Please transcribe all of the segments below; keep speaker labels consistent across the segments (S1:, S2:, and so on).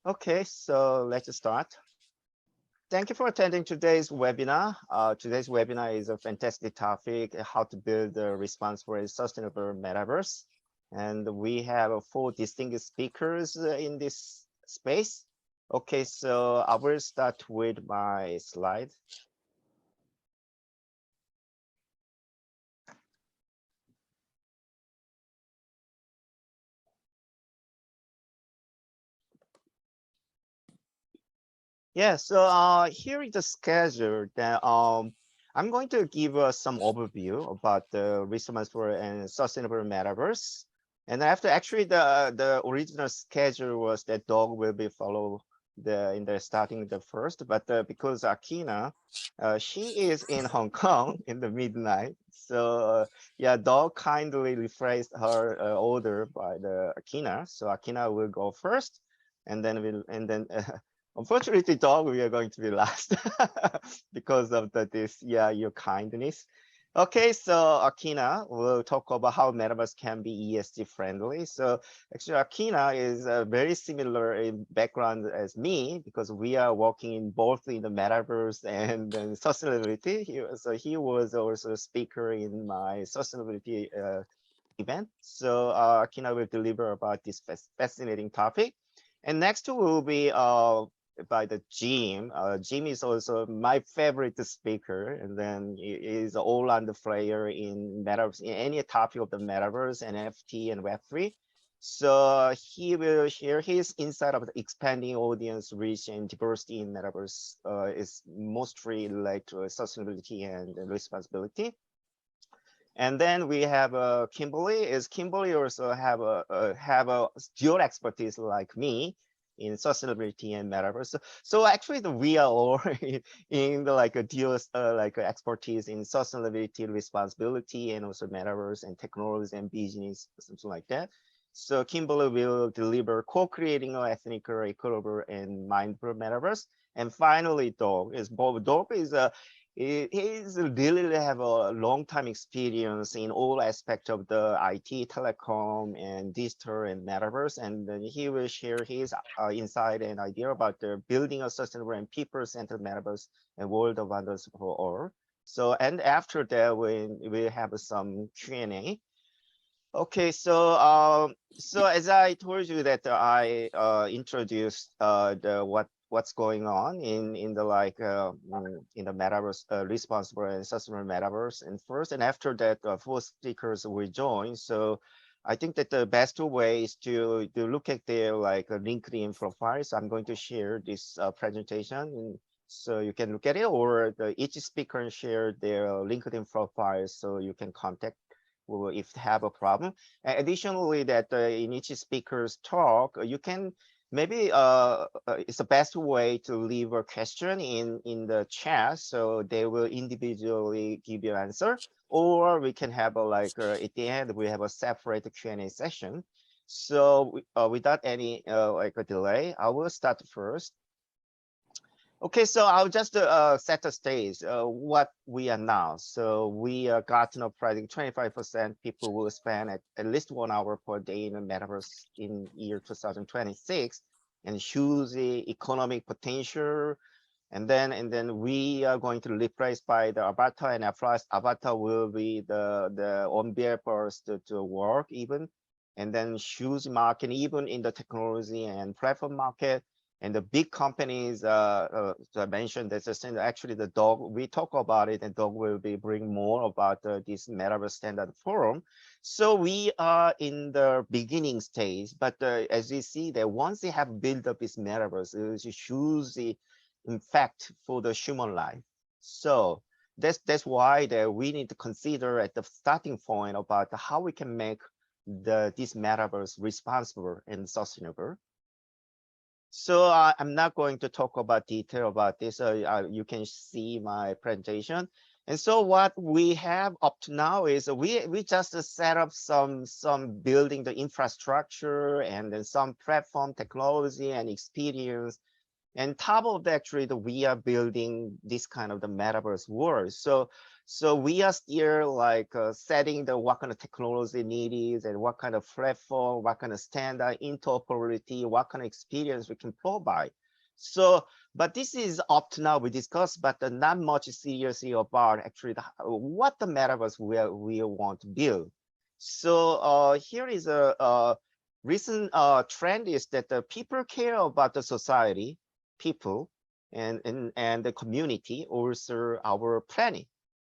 S1: Okay, so let's start. Thank you for attending today's webinar. Today's webinar is a fantastic topic, how to build a responsible and sustainable metaverse. And we have four distinguished speakers in this space. Okay, so I will start with my slide. Yeah, so here is the schedule that I'm going to give some overview about the responsible and sustainable metaverse. And after actually the original schedule was that dog will be follow the in the starting the first, but because Akina, she is in Hong Kong in the midnight, so yeah, dog kindly rephrased her order by the Akina, so Akina will go first, and then unfortunately, dog, we are going to be last because of this, yeah, your kindness. Okay, so Akina will talk about how Metaverse can be ESG friendly. So actually, Akina is very similar in background as me because we are working in both in the Metaverse and then sustainability. He was also a speaker in my sustainability event. So Akina will deliver about this fascinating topic. And next will be by the Jim. Jim is also my favorite speaker, and then he is all on the player in metaverse, in any topic of the metaverse, NFT, and Web3. So he will share his insight of the expanding audience reach and diversity in metaverse is mostly related to sustainability and responsibility. And then we have Kimberly. Is Kimberly also have a dual expertise like me in sustainability and metaverse. So actually, we are all in the like a dual like expertise in sustainability, responsibility, and also metaverse and technology and business, something like that. So Kimberly will deliver co-creating an ethnic, equitable, and mindful metaverse. And finally, Dog is Bob. Dog is a he's really have a long time experience in all aspects of the IT, telecom, and digital and metaverse. And then he will share his insight and idea about the building a sustainable and people-centered metaverse and world of wonders for all. So, and after that, we have some Q&A. Okay, so as I told you that I introduced the what's going on in the like in the metaverse, responsible and sustainable metaverse, and first and after that, four speakers will join. So I think that the best way is to look at their like LinkedIn profiles. I'm going to share this presentation, so you can look at it, or each speaker share their LinkedIn profile, so you can contact if have a problem. Additionally, that in each speaker's talk, you can maybe it's the best way to leave a question in the chat, so they will individually give you answer, or we can have a like at the end we have a separate Q&A session. So without any like a delay, I will start first. Okay, so I'll just set the stage, what we are now. So we are Gartner predicting 25% people will spend at least 1 hour per day in the metaverse in year 2026, and huge economic potential. And then we are going to replace by the avatar, and after avatar will be the on-behalf to work even, and then huge market even in the technology and platform market. And the big companies I mentioned that actually the dog, we talk about it, and dog will be bring more about this metaverse standard forum. So we are in the beginning stage, but as you see that once they have built up this metaverse, it is huge in fact for the human life. So that's why that we need to consider at the starting point about how we can make this metaverse responsible and sustainable. So I'm not going to talk about detail about this. You can see my presentation. And so what we have up to now is we just set up some building the infrastructure and then some platform technology and experience. And top of that, actually, we are building this kind of the metaverse world. So So we are still like setting the what kind of technology needed and what kind of platform, what kind of standard, interoperability, what kind of experience we can provide. So, but this is up to now we discussed, but not much seriously about actually what the metaverse we want to build. So here is a recent trend is that the people care about the society, people, and the community, also our planning.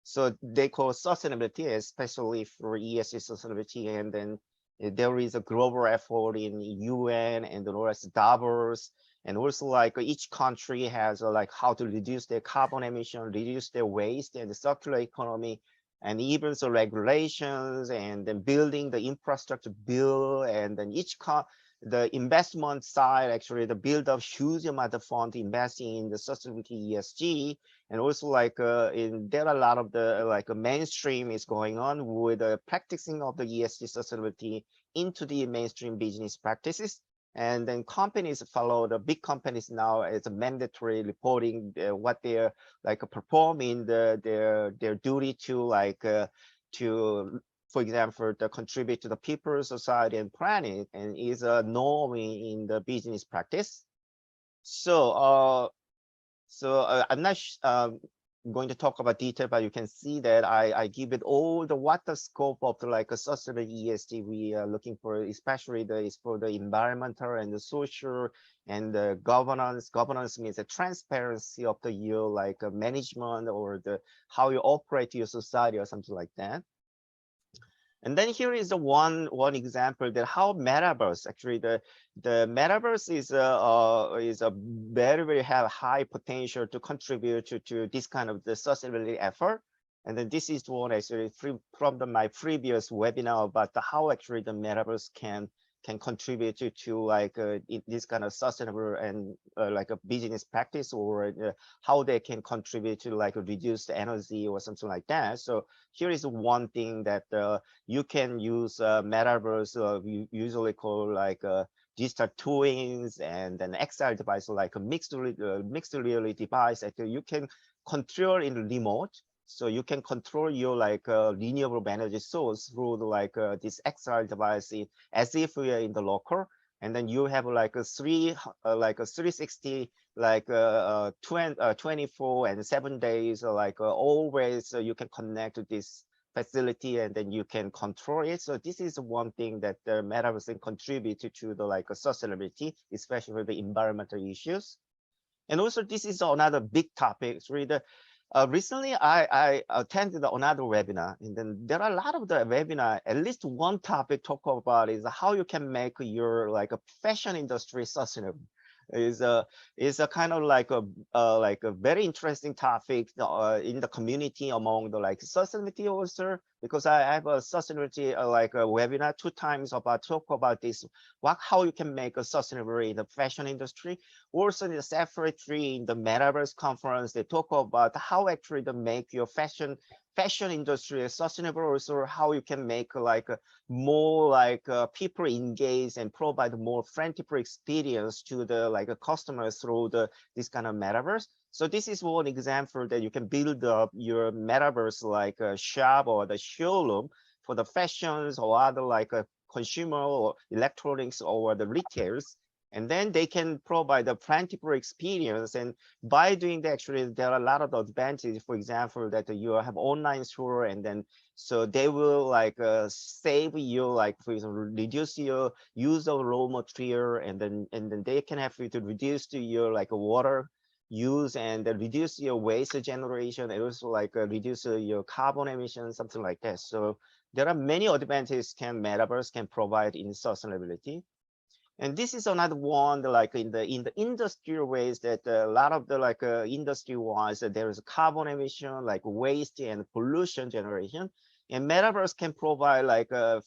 S1: So they call sustainability, especially for ESG sustainability, and then there is a global effort in UN and the rest Davos, and also like each country has like how to reduce their carbon emission, reduce their waste, and the circular economy, and even so regulations, and then building the infrastructure bill, and then the investment side, actually the build of huge amount of fund investing in the sustainability ESG, and also like there are a lot of the like a mainstream is going on with the practicing of the ESG sustainability into the mainstream business practices. And then companies follow, the big companies now as a mandatory reporting what they're like performing their duty to like to, for example, to contribute to the people, society, and planet, and is a norm in the business practice. So I'm not going to talk about detail, but you can see that I give it all the what the scope of the like a sustainable ESG we are looking for, especially is for the environmental and the social and the governance. Governance means the transparency of the your like management or the how you operate your society or something like that. And then here is the one example that how metaverse actually the metaverse is a very have high potential to contribute to this kind of the sustainability effort. And then this is one actually from my previous webinar about how actually the metaverse can contribute to like this kind of sustainable and like a business practice, or how they can contribute to like reduce the energy or something like that. So here is one thing that you can use metaverse, usually called like digital twins, and then XR device, like a mixed reality device that you can control in remote. So you can control your like renewable energy source through the, like this XR device as if we are in the local, and then you have like a 360 like 24 and 7 days like always you can connect to this facility, and then you can control it. So this is one thing that the metaverse can contribute to the like sustainability, especially with the environmental issues. And also this is another big topic. It's really recently, I attended another webinar, and then there are a lot of the webinar. At least one topic talk about is how you can make your like a fashion industry sustainable. Is a kind of like a very interesting topic in the community among the like sustainability also, because I have a sustainability like a webinar 2 times about talk about this, how you can make a sustainable in the fashion industry. Also in the separately in the metaverse conference, they talk about how actually to make your fashion industry sustainable, also how you can make like more like people engage and provide more friendly experience to the like customers through this kind of metaverse. So this is one example that you can build up your metaverse like a shop or the showroom for the fashions or other like a consumer or electronics or the retailers. And then they can provide a plentiful experience. And by doing that, actually, there are a lot of advantages. For example, that you have online store, and then so they will like save you, like for example, reduce your use of raw material, and then they can have you to reduce to your like water use, and reduce your waste generation, and also like reduce your carbon emissions, something like that. So there are many advantages metaverse can provide in sustainability. And this is another one, like in the industrial ways that a lot of the like industry wise, there is carbon emission, like waste and pollution generation. And metaverse can provide like a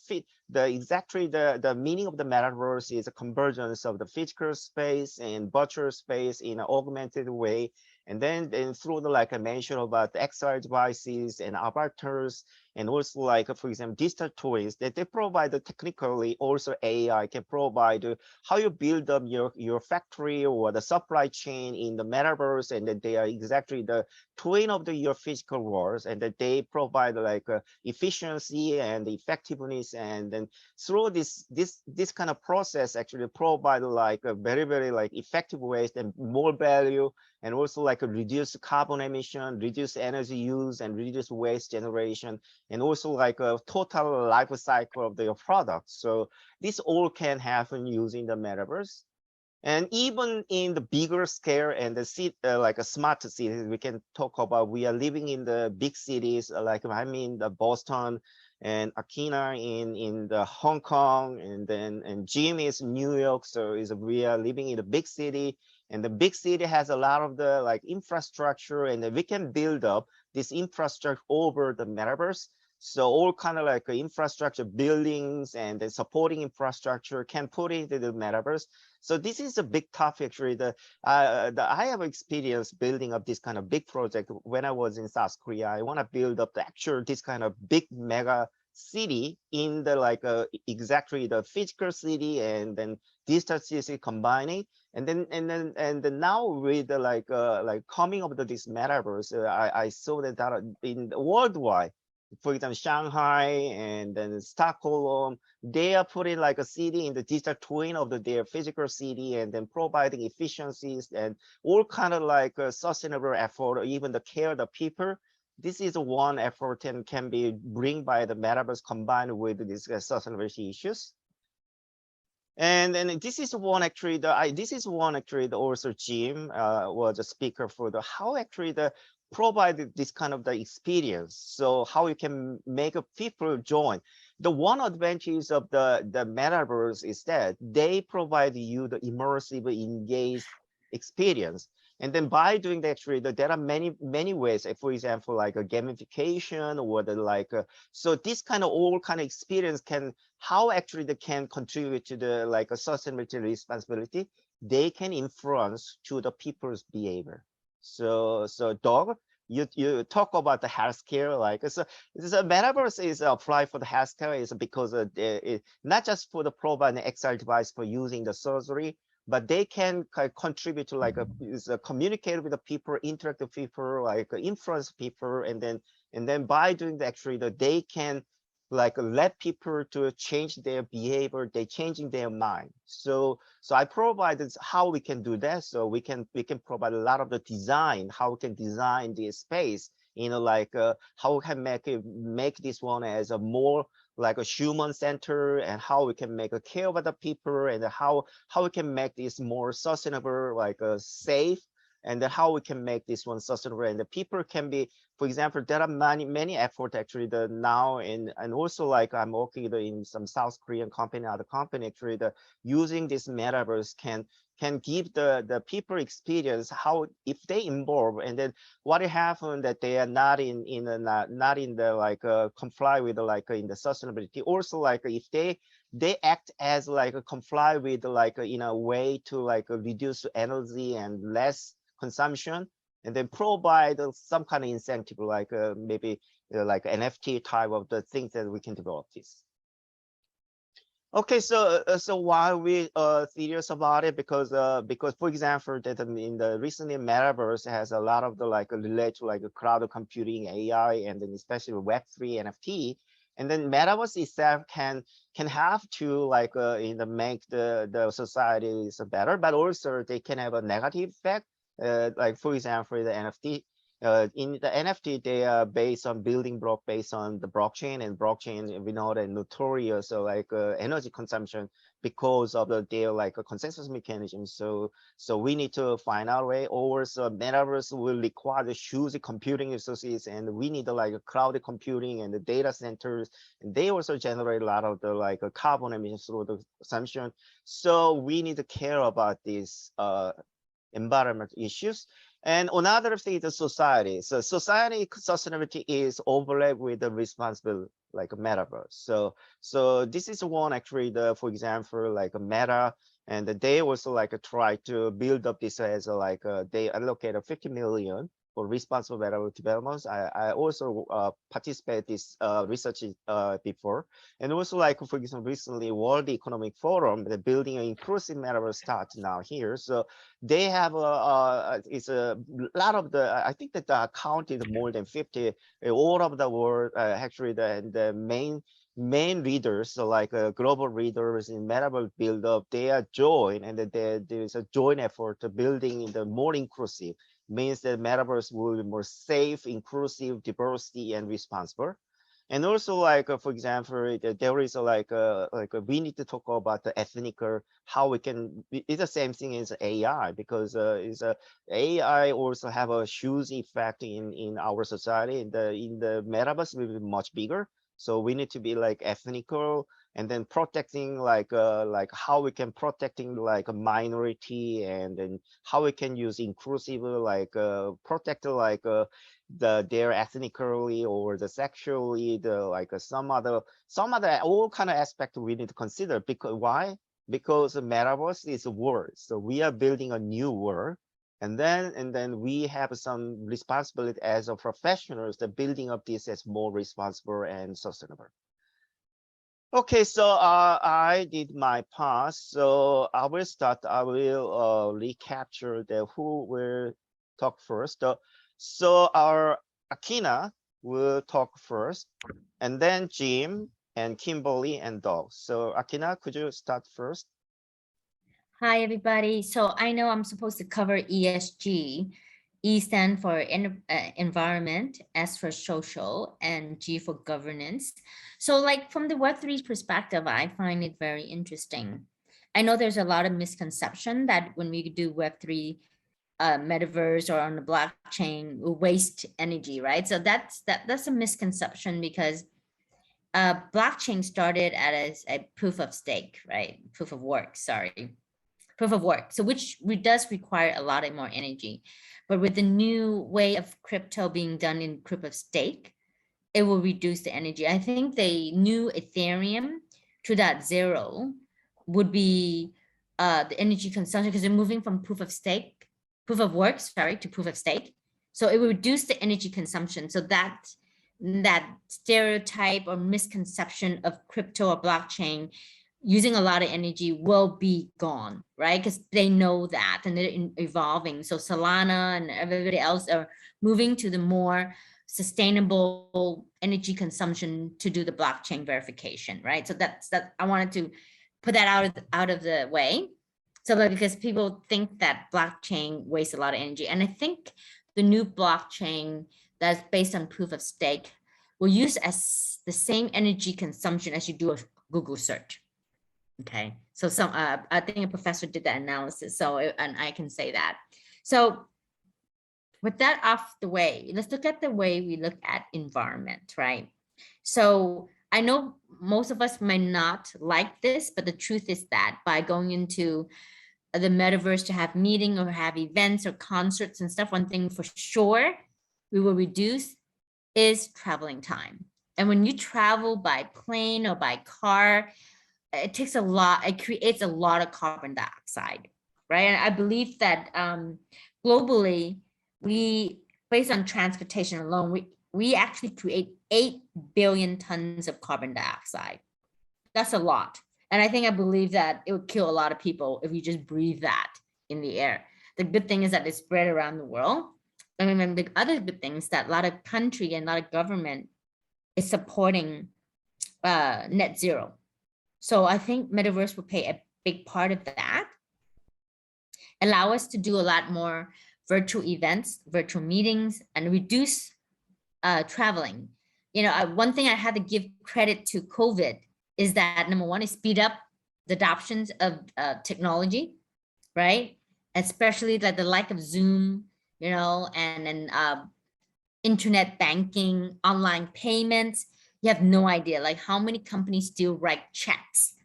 S1: the meaning of the metaverse is a convergence of the physical space and virtual space in an augmented way. And then through the, like I mentioned about the XR devices and avatars, and also like, for example, digital toys that they provide technically, also AI can provide how you build up your factory or the supply chain in the metaverse, and that they are exactly the twin of your physical worlds, and that they provide like efficiency and effectiveness, and then through this kind of process actually provide like a very like effective ways and more value, and also like a reduce carbon emission, reduce energy use, and reduce waste generation, and also like a total life cycle of your product. So this all can happen using the metaverse. And even in the bigger scale and the like a smart cities, we can talk about, we are living in the big cities, like I mean the Boston and Akina in the Hong Kong, and Jim is New York. So we are living in a big city, and the big city has a lot of the like infrastructure, and we can build up this infrastructure over the metaverse. So all kind of like infrastructure buildings and the supporting infrastructure can put into the metaverse. So this is a big topic actually. I have experience building up this kind of big project when I was in South Korea. I want to build up the actual this kind of big mega city in the like exactly the physical city and then digital city combining. And then now with the like coming up to this metaverse, I saw that in worldwide, for example, Shanghai and then Stockholm, they are putting like a city in the digital twin of their physical city, and then providing efficiencies and all kind of like sustainable effort, or even the care of the people. This is one effort and can be bring by the metaverse combined with these sustainability issues. And then this is one actually the also Jim was a speaker for the how actually the provide this kind of the experience. So how you can make people join. The one advantage of the metaverse is that they provide you the immersive, engaged experience. And then by doing that, actually, there are many ways. For example, like a gamification or the like. So this kind of all kind of experience can how actually they can contribute to the like a sustainability responsibility. They can influence to the people's behavior. So Doug, you talk about the healthcare, like so metaverse is applied for the healthcare is because not just for the provide an XR device for using the surgery, but they can contribute to like communicate with the people, interact with people, like influence people, and then by doing that, actually they can like let people to change their behavior, they changing their mind. So I provided how we can do that. So we can provide a lot of the design, how we can design the space, like how we can make this one as a more like a human center, and how we can make a care of the people, and how we can make this more sustainable, like safe, and how we can make this one sustainable, and the people can be, for example, there are many efforts actually the now, and also like I'm working in some South Korean company, other company actually the using this metaverse can give the people experience how if they involve, and then what happened that they are not in not in the like comply with the like in the sustainability. Also like if they act as like comply with like in a way to like reduce energy and less consumption, and then provide some kind of incentive like maybe like NFT type of the things that we can develop this. Okay, so while we serious about it, because for example that in the recently metaverse has a lot of the like relate to like cloud computing, AI, and then especially Web3 NFT, and then metaverse itself can have to like make the societies better, but also they can have a negative effect. Like for example the NFT. In the NFT, they are based on building block based on the blockchain, and blockchain we know that notorious like energy consumption because of their like a consensus mechanism. So we need to find out a way. Also, metaverse will require the huge computing resources, and we need like a cloud computing and the data centers, and they also generate a lot of the like carbon emissions through the consumption. So we need to care about these environment issues. And another thing is the society. So society sustainability is overlapped with the responsibility. like a metaverse. So this is one actually, for example, like a Meta, and they also like try to build up this as they allocate 50 million for responsible metaverse developments. I also participate this research before, and also like for example recently World Economic Forum, they're building an inclusive metaverse start now here. So they have it's a lot of I think that the account is more than 50 all of the world, actually the main leaders, so like global leaders in metaverse build up, they are joined, and that there's a joint effort to building the more inclusive, means that metaverse will be more safe, inclusive, diversity, and responsible. And also like for example, there is we need to talk about the ethnical, how we can, it's the same thing as AI, because AI also have a huge effect in our society. In the metaverse will be much bigger, so we need to be like ethnical, and then protecting like how we can protecting like a minority, and then how we can use inclusive protect their ethnically or the sexually, the like some other all kind of aspect we need to consider. Because why? Because the metaverse is a world, so we are building a new world, and then we have some responsibility as a professionals that building up this as more responsible and sustainable. Okay, so I did my part, so I will start. I will recapture who will talk first. So our Akina will talk first, and then Jim and Kimberly and Doug. So Akina, could you start first?
S2: Hi, everybody. So I know I'm supposed to cover ESG. E stand for environment, S for social, and G for governance. So like from the Web3 perspective, I find it very interesting. I know there's a lot of misconception that when we do Web3 metaverse or on the blockchain, we waste energy, right? So that's a misconception, because blockchain started as a proof of stake, right? Proof of work, sorry. Proof of work, so which does require a lot more energy. But with the new way of crypto being done in proof of stake, it will reduce the energy. I think the new Ethereum 2.0 would be the energy consumption, because they're moving from proof of work, sorry, to proof of stake. So it will reduce the energy consumption. So that stereotype or misconception of crypto or blockchain using a lot of energy will be gone, right? Because they know that, and they're evolving. So Solana and everybody else are moving to the more sustainable energy consumption to do the blockchain verification, right? So that I wanted to put that out of the way. So that, because people think that blockchain wastes a lot of energy, and I think the new blockchain that's based on proof of stake will use as the same energy consumption as you do a Google search. Okay, so I think a professor did that analysis, so and I can say that. So with that off the way, let's look at the way we look at environment, right? So I know most of us might not like this, but the truth is that by going into the metaverse to have meeting or have events or concerts and stuff, one thing for sure we will reduce is traveling time. And when you travel by plane or by car, it takes a lot, it creates a lot of carbon dioxide, right? And I believe that globally, based on transportation alone, we actually create 8 billion tons of carbon dioxide. That's a lot. And I believe that it would kill a lot of people if you just breathe that in the air. The good thing is that it's spread around the world. And then the other good thing is that a lot of country and a lot of government is supporting net zero. So I think Metaverse will play a big part of that, allow us to do a lot more virtual events, virtual meetings, and reduce traveling. You know, one thing I had to give credit to COVID is that number one is speed up the adoptions of technology, right? Especially like the like of Zoom, you know, and internet banking, online payments. You have no idea like how many companies still write checks,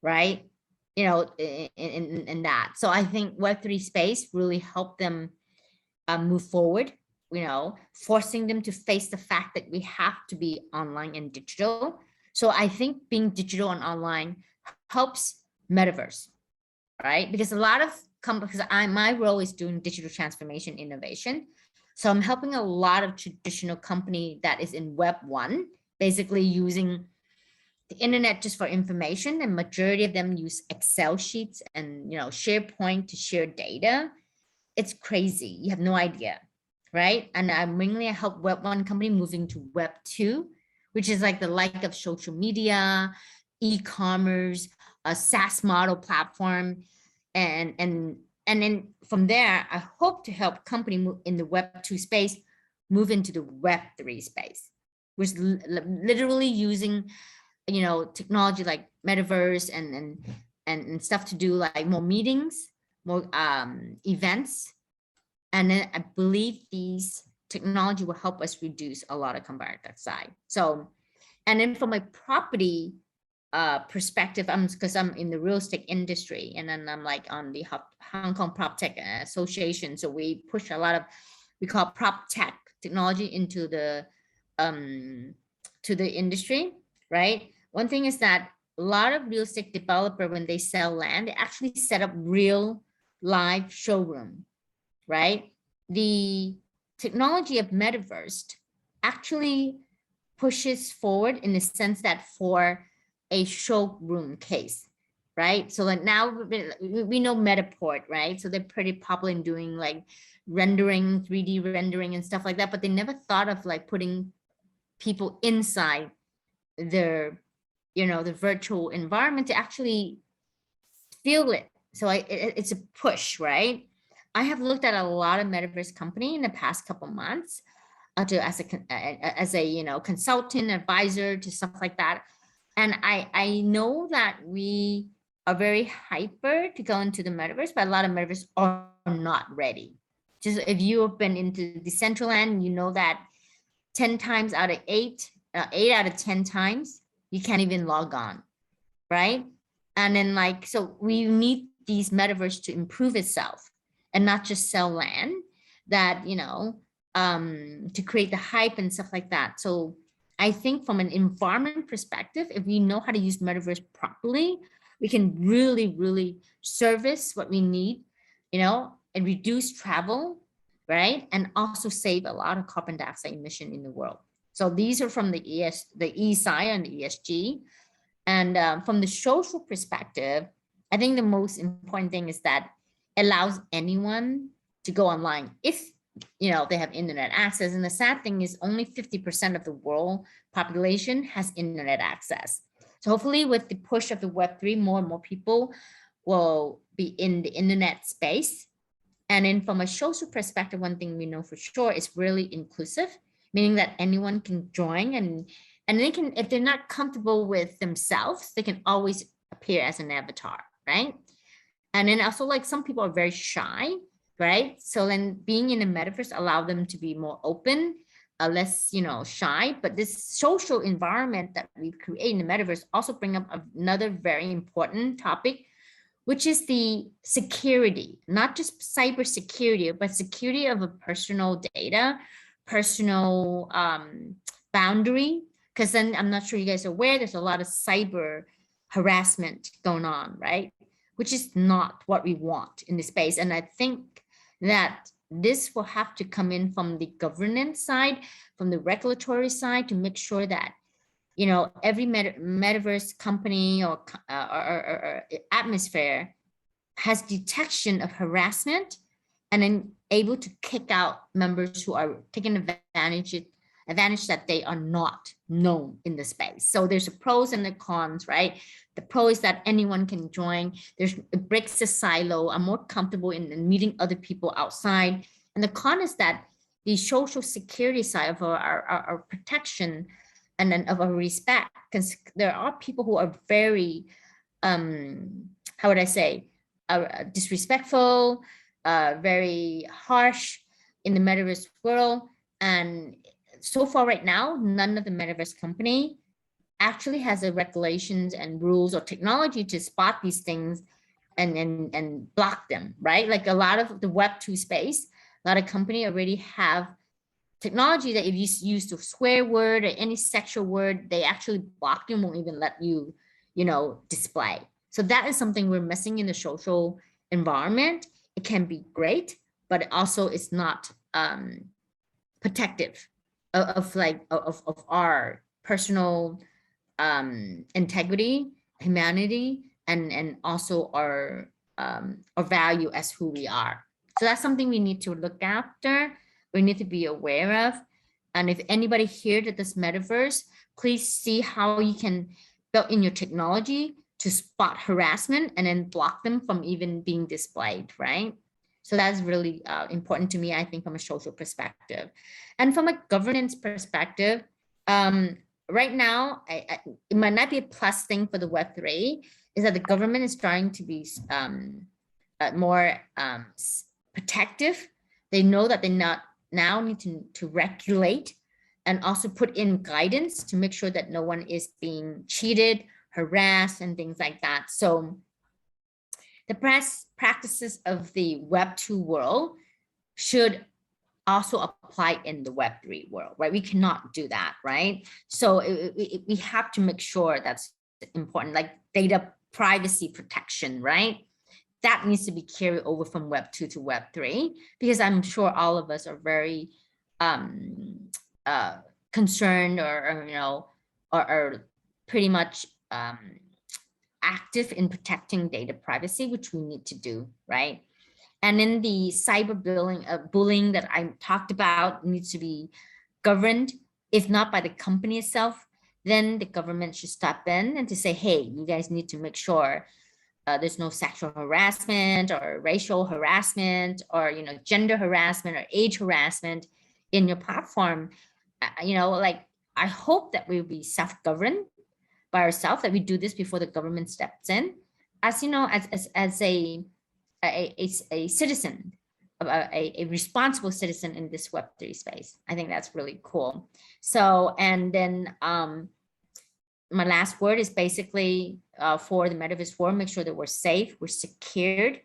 S2: right? You know, in that. So I think Web3 space really helped them move forward. forcing them to face the fact that we have to be online and digital. So I think being digital and online helps Metaverse, right? Because a lot of companies, my role is doing digital transformation innovation. So I'm helping a lot of traditional company that is in Web 1, basically using the internet just for information, and majority of them use Excel sheets and SharePoint to share data. It's crazy. You have no idea, right? And I help Web 1 company moving to Web 2, which is like the like of social media, e-commerce, a SaaS model platform. And then from there, I hope to help company move in the Web 2 space, move into the Web 3 space, which literally using technology like Metaverse and stuff to do like more meetings, more events. And then I believe these technology will help us reduce a lot of carbon dioxide. So, and then from a property perspective, because I'm in the real estate industry, and then I'm like on the Hong Kong Prop Tech Association. So we push a lot of, we call prop tech technology into the to the industry, right? One thing is that a lot of real estate developer, when they sell land, they actually set up real live showroom, right? The technology of Metaverse actually pushes forward in the sense that for a showroom case, right? So like now we know Metaport, right? So they're pretty popular in doing like rendering, 3D rendering and stuff like that, but they never thought of like putting people inside their, the virtual environment to actually feel it. So it's a push, right? I have looked at a lot of Metaverse company in the past couple months as a consultant advisor to stuff like that. And I know that we are very hyper to go into the Metaverse, but a lot of Metaverse are not ready. Just if you have been into Decentraland, you know that 10 times out of 8, 8 out of 10 times, you can't even log on, right? And then like, so we need these Metaverse to improve itself and not just sell land that, to create the hype and stuff like that. So I think from an environment perspective, if we know how to use Metaverse properly, we can really, really service what we need, and reduce travel, right? And also save a lot of carbon dioxide emission in the world. So these are from the E side and the ESG. And from the social perspective, I think the most important thing is that it allows anyone to go online if they have internet access. And the sad thing is only 50% of the world population has internet access. So hopefully with the push of the Web3, more and more people will be in the internet space. And then from a social perspective, one thing we know for sure is really inclusive, meaning that anyone can join and they can, if they're not comfortable with themselves, they can always appear as an avatar, right? And then also like some people are very shy, right? So then being in a Metaverse allow them to be more open, less, shy. But this social environment that we create in the Metaverse also bring up another very important topic, which is the security, not just cyber security, but security of a personal data, personal boundary. Because then I'm not sure you guys are aware, there's a lot of cyber harassment going on, right? Which is not what we want in the space. And I think that this will have to come in from the governance side, from the regulatory side, to make sure that every Metaverse company or atmosphere has detection of harassment and then able to kick out members who are taking advantage that they are not known in the space. So there's a pros and the cons, right? The pro is that anyone can join. It breaks the silo. I'm more comfortable in meeting other people outside. And the con is that the social security side of our protection and then of our respect, because there are people who are very, how would I say, disrespectful, very harsh in the Metaverse world. And so far right now, none of the Metaverse company actually has a regulations and rules or technology to spot these things and block them, right? Like a lot of the Web 2 space, a lot of company already have technology that if you use the swear word or any sexual word, they actually block you and won't even let you, display. So that is something we're missing in the social environment. It can be great, but it also is not protective of our personal integrity, humanity, and also our value as who we are. So that's something we need to look after. We need to be aware of. And if anybody here did this metaverse, please see how you can build in your technology to spot harassment and then block them from even being displayed, right? So that's really important to me, I think, from a social perspective. And from a governance perspective, right now, it might not be a plus thing for the Web3, is that the government is trying to be more protective. They know that they now need to regulate and also put in guidance to make sure that no one is being cheated, harassed, and things like that. So the practices of the Web2 world should also apply in the Web3 world, right? We cannot do that, right? So we have to make sure that's important, like data privacy protection, right? That needs to be carried over from Web2 to Web3, because I'm sure all of us are very concerned or pretty much active in protecting data privacy, which we need to do, right? And in the cyber bullying that I talked about needs to be governed, if not by the company itself, then the government should step in and to say, hey, you guys need to make sure there's no sexual harassment or racial harassment or gender harassment or age harassment in your platform. Like, I hope that we'll be self-governed by ourselves, that we do this before the government steps in, as a citizen, a responsible citizen in this Web3 space. I think that's really cool. So, and then my last word is basically for the Metaverse world, make sure that we're safe, we're secured.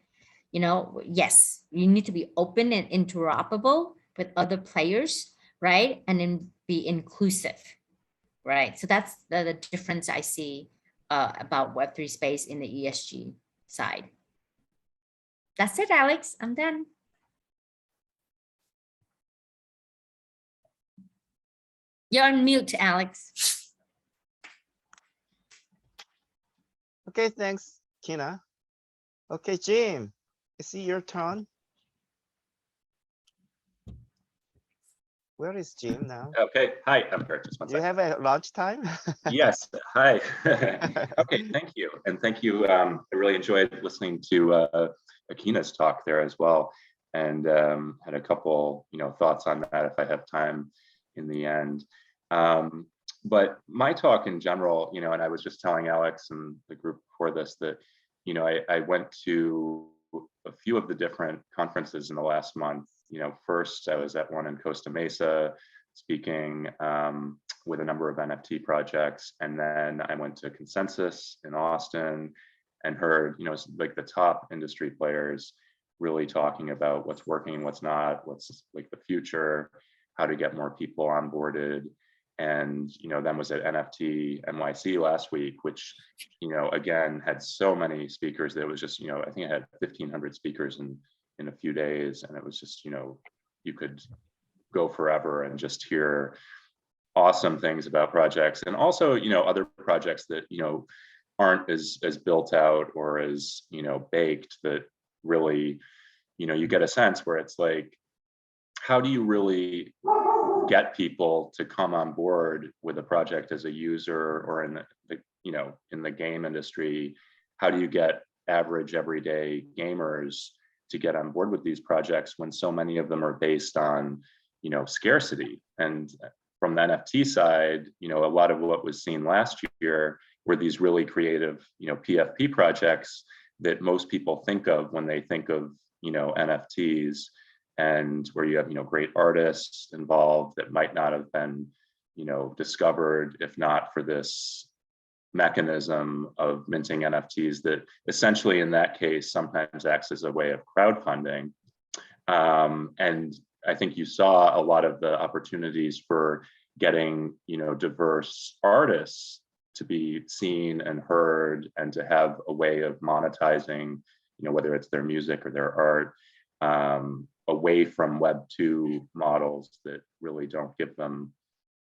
S2: Yes, you need to be open and interoperable with other players, right? And then be inclusive, right? So that's the difference I see about Web3 space in the ESG side. That's it, Alex. I'm done. You're on mute, Alex.
S1: Okay, thanks, Kina. Okay, Jim, is it your turn? Where is Jim now?
S3: Okay, hi, I'm here, just one
S1: Do you
S3: second.
S1: have a lunch time?
S3: Yes, hi. Okay, thank you. And thank you. I really enjoyed listening to Akina's talk there as well. And had a couple, thoughts on that if I have time in the end. But my talk in general, and I was just telling Alex and the group before this that, I went to a few of the different conferences in the last month. First I was at one in Costa Mesa speaking with a number of NFT projects. And then I went to Consensus in Austin and heard, like the top industry players really talking about what's working, what's not, what's like the future, how to get more people onboarded. And, then was at NFT NYC last week, which, again, had so many speakers that it was just, I think I had 1,500 speakers in a few days. And it was just, you could go forever and just hear awesome things about projects. And also, other projects that, aren't as built out or as, baked, that really, you get a sense where it's like, how do you really get people to come on board with a project as a user, or in in the game industry? How do you get average everyday gamers to get on board with these projects when so many of them are based on, scarcity? And from the NFT side, a lot of what was seen last year were these really creative, PFP projects that most people think of when they think of, NFTs, and where you have, great artists involved that might not have been, discovered if not for this mechanism of minting NFTs that essentially in that case sometimes acts as a way of crowdfunding. And I think you saw a lot of the opportunities for getting, diverse artists to be seen and heard and to have a way of monetizing, whether it's their music or their art, away from Web 2 models that really don't give them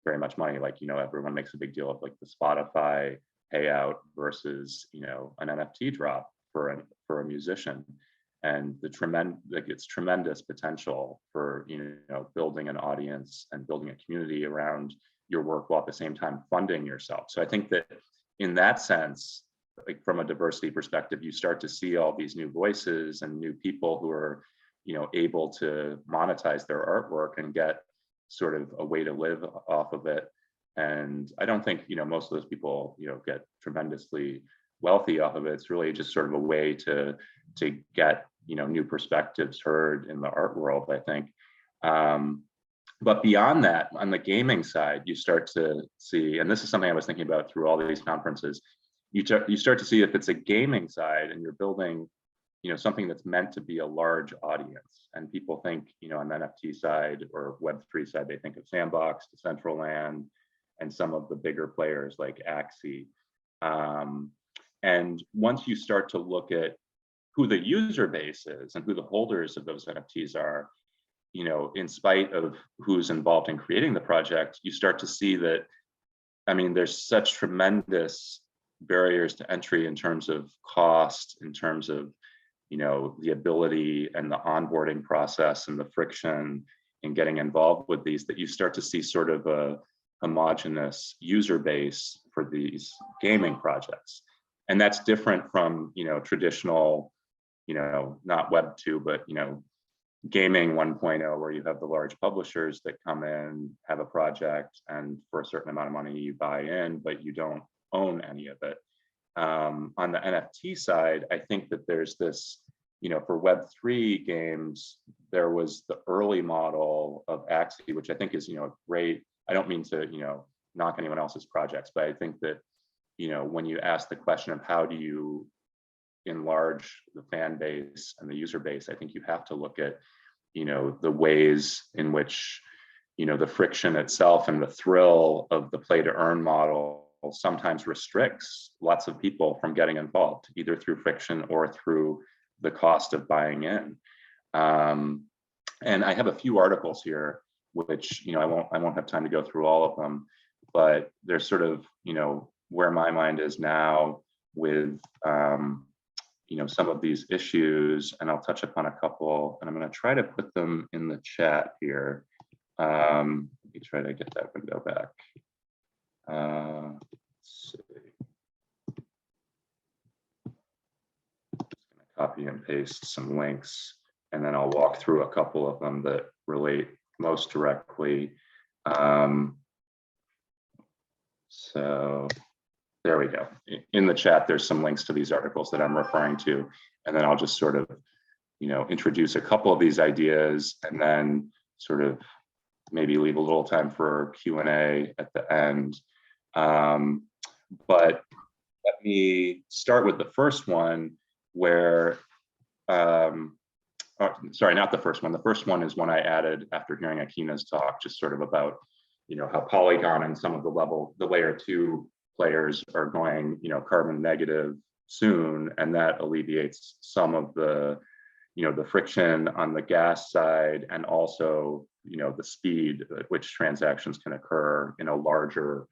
S3: very much money. Like, everyone makes a big deal of like the Spotify payout versus, an NFT drop for a musician. And it's tremendous potential for, building an audience and building a community around your work while at the same time funding yourself. So I think that in that sense, like from a diversity perspective, you start to see all these new voices and new people who are, able to monetize their artwork and get sort of a way to live off of it. And I don't think, most of those people, get tremendously wealthy off of it. It's really just sort of a way to get, new perspectives heard in the art world, I think. But beyond that, on the gaming side, you start to see, and this is something I was thinking about through all these conferences, you start to see if it's a gaming side and you're building, something that's meant to be a large audience. And people think, on the NFT side or Web3 side, they think of Sandbox, Decentraland, and some of the bigger players like Axie. And once you start to look at who the user base is and who the holders of those NFTs are, in spite of who's involved in creating the project, you start to see that, there's such tremendous barriers to entry in terms of cost, in terms of, the ability and the onboarding process and the friction in getting involved with these, that you start to see sort of a homogenous user base for these gaming projects. And that's different from, traditional, not Web 2, but, gaming 1.0, where you have the large publishers that come in, have a project, and for a certain amount of money you buy in, but you don't own any of it. On the NFT side, I think that there's this, for Web3 games, there was the early model of Axie, which I think is, great. I don't mean to, knock anyone else's projects, but I think that, when you ask the question of how do you enlarge the fan base and the user base, I think you have to look at, the ways in which, the friction itself and the thrill of the play to earn model sometimes restricts lots of people from getting involved, either through friction or through the cost of buying in. And I have a few articles here, which, I won't have time to go through all of them, but they're sort of, where my mind is now with, some of these issues, and I'll touch upon a couple, and I'm going to try to put them in the chat here. Let me try to get that window back. Let's see. Just going to copy and paste some links, and then I'll walk through a couple of them that relate most directly. So there we go. In the chat, there's some links to these articles that I'm referring to, and then I'll just sort of, introduce a couple of these ideas, and then sort of maybe leave a little time for Q&A at the end. But let me start with the first one, where, sorry, not the first one. The first one is one I added after hearing Akina's talk, just sort of about, how Polygon and some of the layer 2 players are going, carbon negative soon, and that alleviates some of the, the friction on the gas side, and also, the speed at which transactions can occur in a larger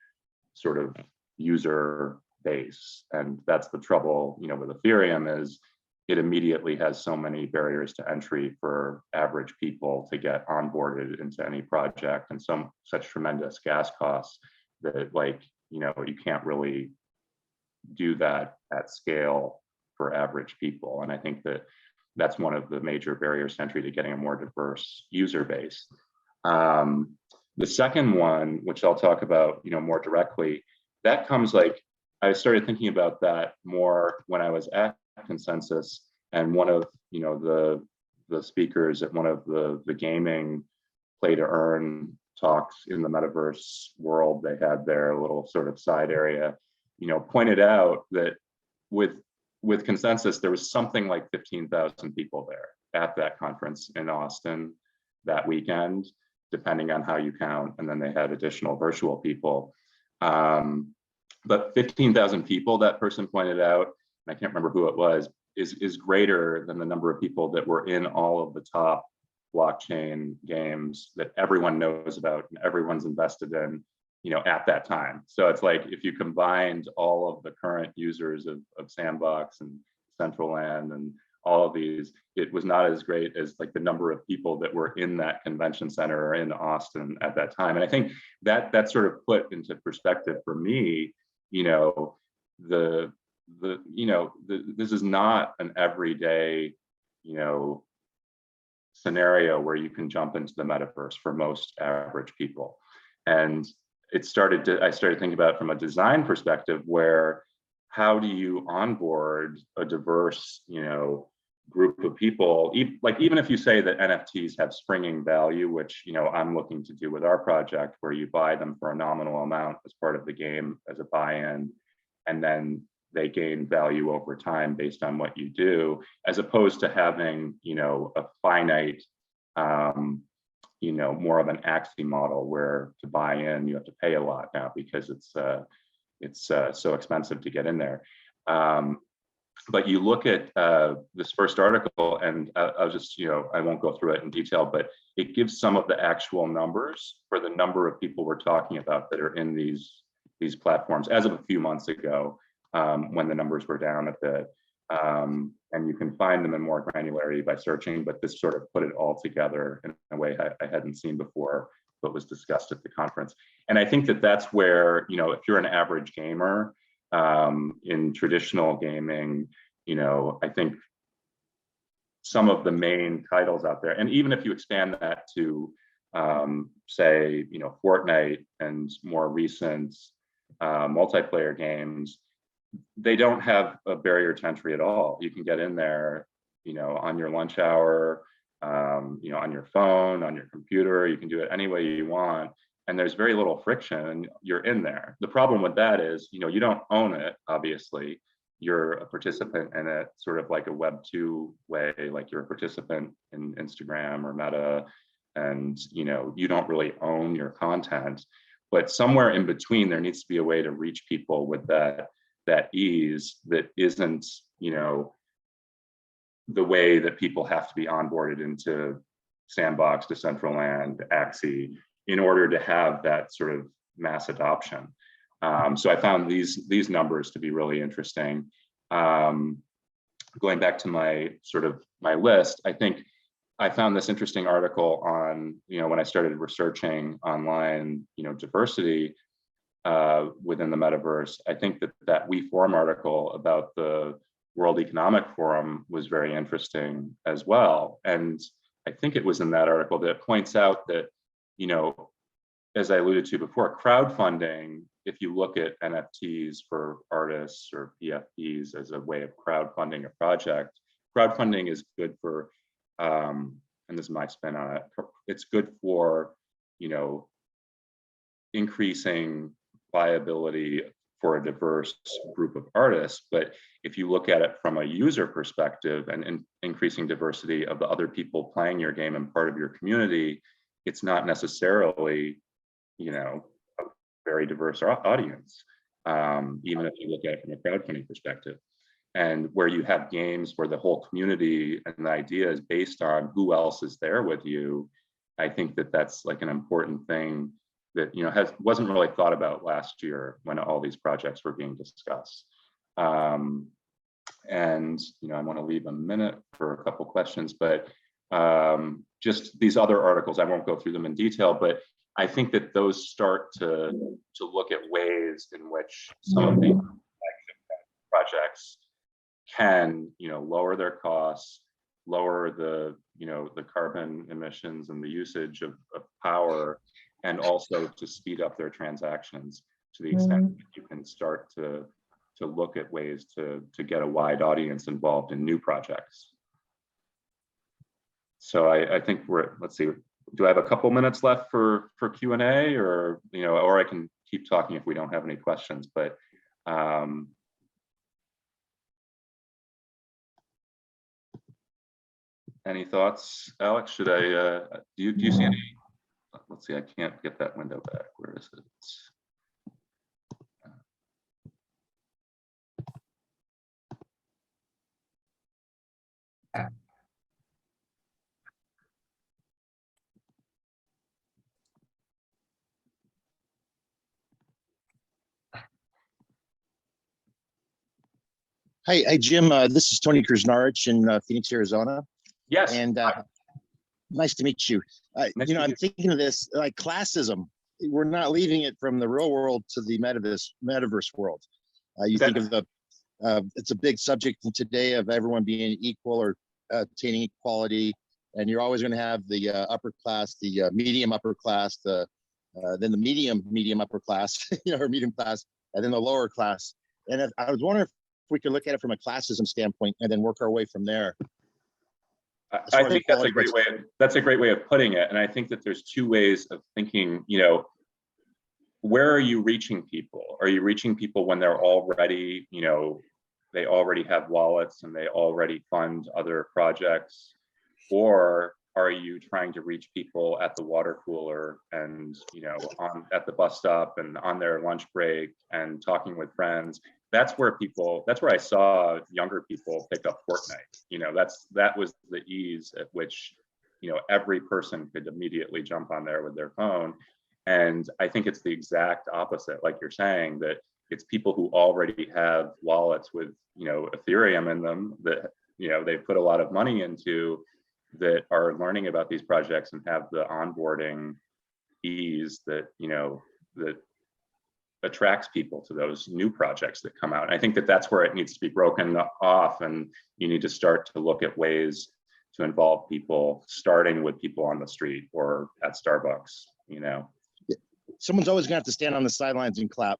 S3: sort of user base. And that's the trouble, with Ethereum, is it immediately has so many barriers to entry for average people to get onboarded into any project, and such tremendous gas costs that, like, you can't really do that at scale for average people. And I think that that's one of the major barriers to entry to getting a more diverse user base. The second one, which I'll talk about, more directly, that comes, like, I started thinking about that more when I was at Consensus, and one of, the speakers at one of the gaming play to earn talks in the metaverse world they had there, a little sort of side area, pointed out that with Consensus, there was something like 15,000 people there at that conference in Austin. that weekend, depending on how you count. And then they had additional virtual people. But 15,000 people, that person pointed out, and I can't remember who it was, is greater than the number of people that were in all of the top blockchain games that everyone knows about and everyone's invested in, at that time. So it's like if you combined all of the current users of Sandbox and Central Land and all of these, it was not as great as like the number of people that were in that convention center or in Austin at that time. And I think that sort of put into perspective for me, this is not an everyday, scenario where you can jump into the metaverse for most average people. And I started thinking about it from a design perspective, where how do you onboard a diverse, group of people? Even if you say that NFTs have springing value, which, I'm looking to do with our project, where you buy them for a nominal amount as part of the game as a buy-in, and then they gain value over time based on what you do, as opposed to having, a finite, more of an Axie model where to buy in, you have to pay a lot now because it's so expensive to get in there. But you look at this first article, and I'll just, I won't go through it in detail, but it gives some of the actual numbers for the number of people we're talking about that are in these platforms as of a few months ago, when the numbers were down a bit. And you can find them in more granularity by searching, but this sort of put it all together in a way I hadn't seen before, but was discussed at the conference. And I think that that's where, if you're an average gamer, in traditional gaming, I think some of the main titles out there, and even if you expand that to, say, Fortnite and more recent multiplayer games, they don't have a barrier to entry at all. You can get in there, on your lunch hour, on your phone, on your computer. You can do it any way you want. And there's very little friction, and you're in there. The problem with that is, you don't own it, obviously. You're a participant in it, sort of like a Web 2 way, like you're a participant in Instagram or Meta, and you don't really own your content. But somewhere in between, there needs to be a way to reach people with that ease that isn't, the way that people have to be onboarded into Sandbox, Decentraland, Axie, in order to have that sort of mass adoption. So I found these numbers to be really interesting. Going back to my list, I think I found this interesting article on, when I started researching online, diversity within the metaverse. I think that We Forum article about the World Economic Forum was very interesting as well. And I think it was in that article that points out that, as I alluded to before, crowdfunding, if you look at NFTs for artists or PFPs as a way of crowdfunding a project, crowdfunding is good for, and this is my spin on it, it's good for, increasing viability for a diverse group of artists. But if you look at it from a user perspective and increasing diversity of the other people playing your game and part of your community, it's not necessarily, a very diverse audience, even if you look at it from a crowdfunding perspective. And where you have games where the whole community and the idea is based on who else is there with you, I think that that's like an important thing that wasn't really thought about last year when all these projects were being discussed. And I want to leave a minute for a couple questions, but just these other articles, I won't go through them in detail, but I think that those start to look at ways in which some of these projects can lower their costs, lower the the carbon emissions and the usage of power, and also to speed up their transactions to the extent that you can start to look at ways to get a wide audience involved in new projects. So I think let's see, do I have a couple minutes left for Q&A, or or I can keep talking if we don't have any questions, but Any thoughts, Alex? Should I, do you see any? Let's see, I can't get that window back. Where is it?
S4: Hi, Jim. This is Tony Krasnarich in Phoenix, Arizona,
S3: Yes.
S4: and nice to meet you.
S3: Nice
S4: You
S3: to
S4: know, I'm
S3: meet you.
S4: thinking of this like classism. We're not leaving it from the real world to the metaverse world. You think of the, it's a big subject today of everyone being equal or attaining equality, and you're always going to have the upper class, the medium upper class, then the medium upper class, or medium class, and then the lower class. And I was wondering if we could look at it from a classism standpoint and then work our way from there.
S3: I think that's a great way of putting it. And I think that there's two ways of thinking, where are you reaching people? Are you reaching people when they're already, they already have wallets and they already fund other projects? Or are you trying to reach people at the water cooler and, at the bus stop and on their lunch break and talking with friends? That's where I saw younger people pick up Fortnite. That was the ease at which, every person could immediately jump on there with their phone. And I think it's the exact opposite, like you're saying, that it's people who already have wallets with, Ethereum in them that, they put a lot of money into, that are learning about these projects and have the onboarding ease that, that attracts people to those new projects that come out. And I think that that's where it needs to be broken off, and you need to start to look at ways to involve people, starting with people on the street or at Starbucks.
S4: Someone's always gonna have to stand on the sidelines and clap.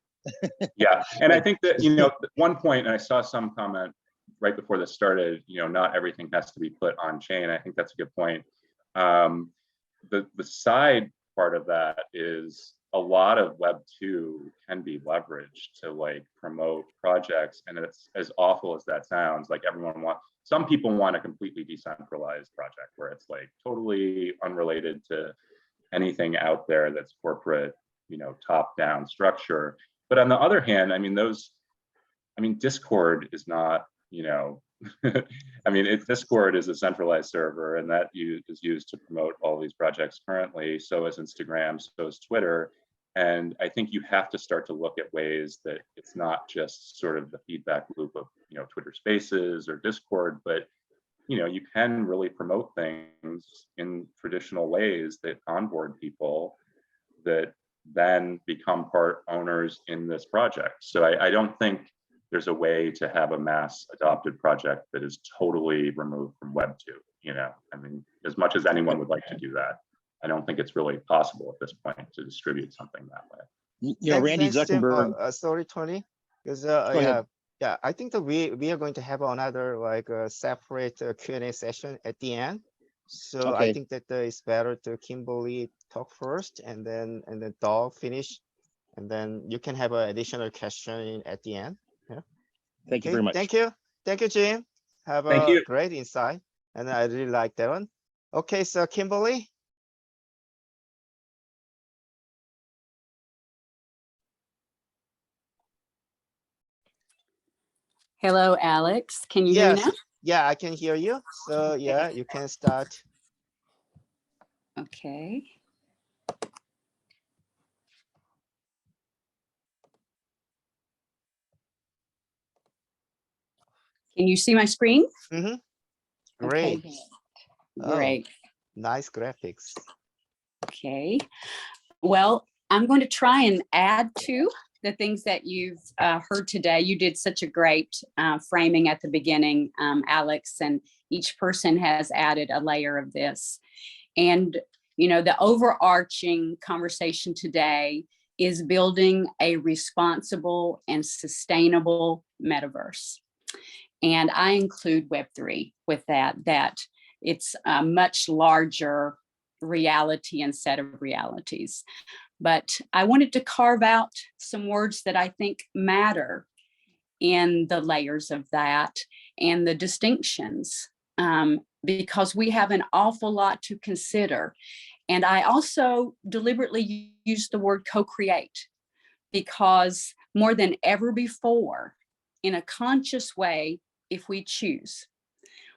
S3: Yeah, and I think that, at one point, and I saw some comment right before this started, not everything has to be put on chain. I think that's a good point. The side part of that is a lot of Web 2 can be leveraged to promote projects. And it's, as awful as that sounds, some people want a completely decentralized project where it's totally unrelated to anything out there that's corporate, top-down structure. But on the other hand, Discord is not, Discord is a centralized server, and that is used to promote all these projects currently. So is Instagram, so is Twitter. And I think you have to start to look at ways that it's not just sort of the feedback loop of, Twitter Spaces or Discord, but, you can really promote things in traditional ways that onboard people that then become part owners in this project. So I don't think there's a way to have a mass adopted project that is totally removed from Web 2. As much as anyone would like to do that, I don't think it's really possible at this point to distribute something that way.
S4: Randy Zuckerberg.
S1: Sorry, Tony, because yeah, I think that we are going to have another separate Q&A session at the end. So
S4: Okay.
S1: I think that it's better to Kimberly talk first, and then Doug finish, and then you can have an additional question at the end. Yeah.
S4: Thank you very much.
S1: Thank you, Jim. Have a great insight, and I really like that one. Okay, so Kimberly.
S5: Hello, Alex. Can you hear me now?
S1: Yeah, I can hear you. So yeah, you can start.
S5: Okay. Can you see my screen?
S1: Mm-hmm. Great.
S5: Okay. Great.
S1: Nice graphics.
S5: Okay. Well, I'm going to try and add to the things that you've heard today. You did such a great framing at the beginning, Alex, and each person has added a layer of this. And, the overarching conversation today is building a responsible and sustainable metaverse. And I include Web3 with that it's a much larger reality and set of realities. But I wanted to carve out some words that I think matter in the layers of that and the distinctions because we have an awful lot to consider. And I also deliberately use the word co-create, because more than ever before, in a conscious way, if we choose,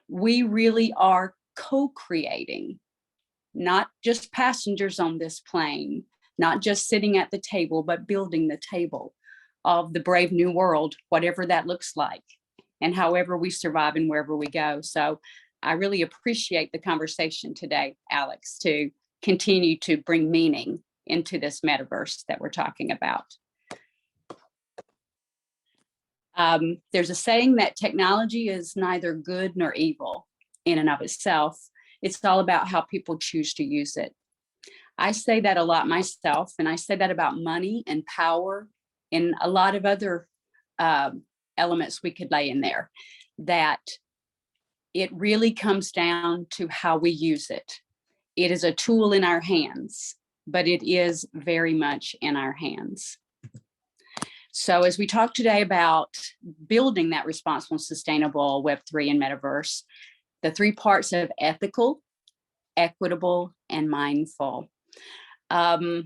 S5: we really are co-creating, not just passengers on this plane, not just sitting at the table, but building the table of the brave new world, whatever that looks like, and however we survive and wherever we go. So I really appreciate the conversation today, Alex, to continue to bring meaning into this metaverse that we're talking about. There's a saying that technology is neither good nor evil in and of itself. It's all about how people choose to use it. I say that a lot myself, and I say that about money and power and a lot of other elements we could lay in there, that it really comes down to how we use it. It is a tool in our hands, but it is very much in our hands. So as we talk today about building that responsible and sustainable Web3 and metaverse, the three parts of ethical, equitable, and mindful. I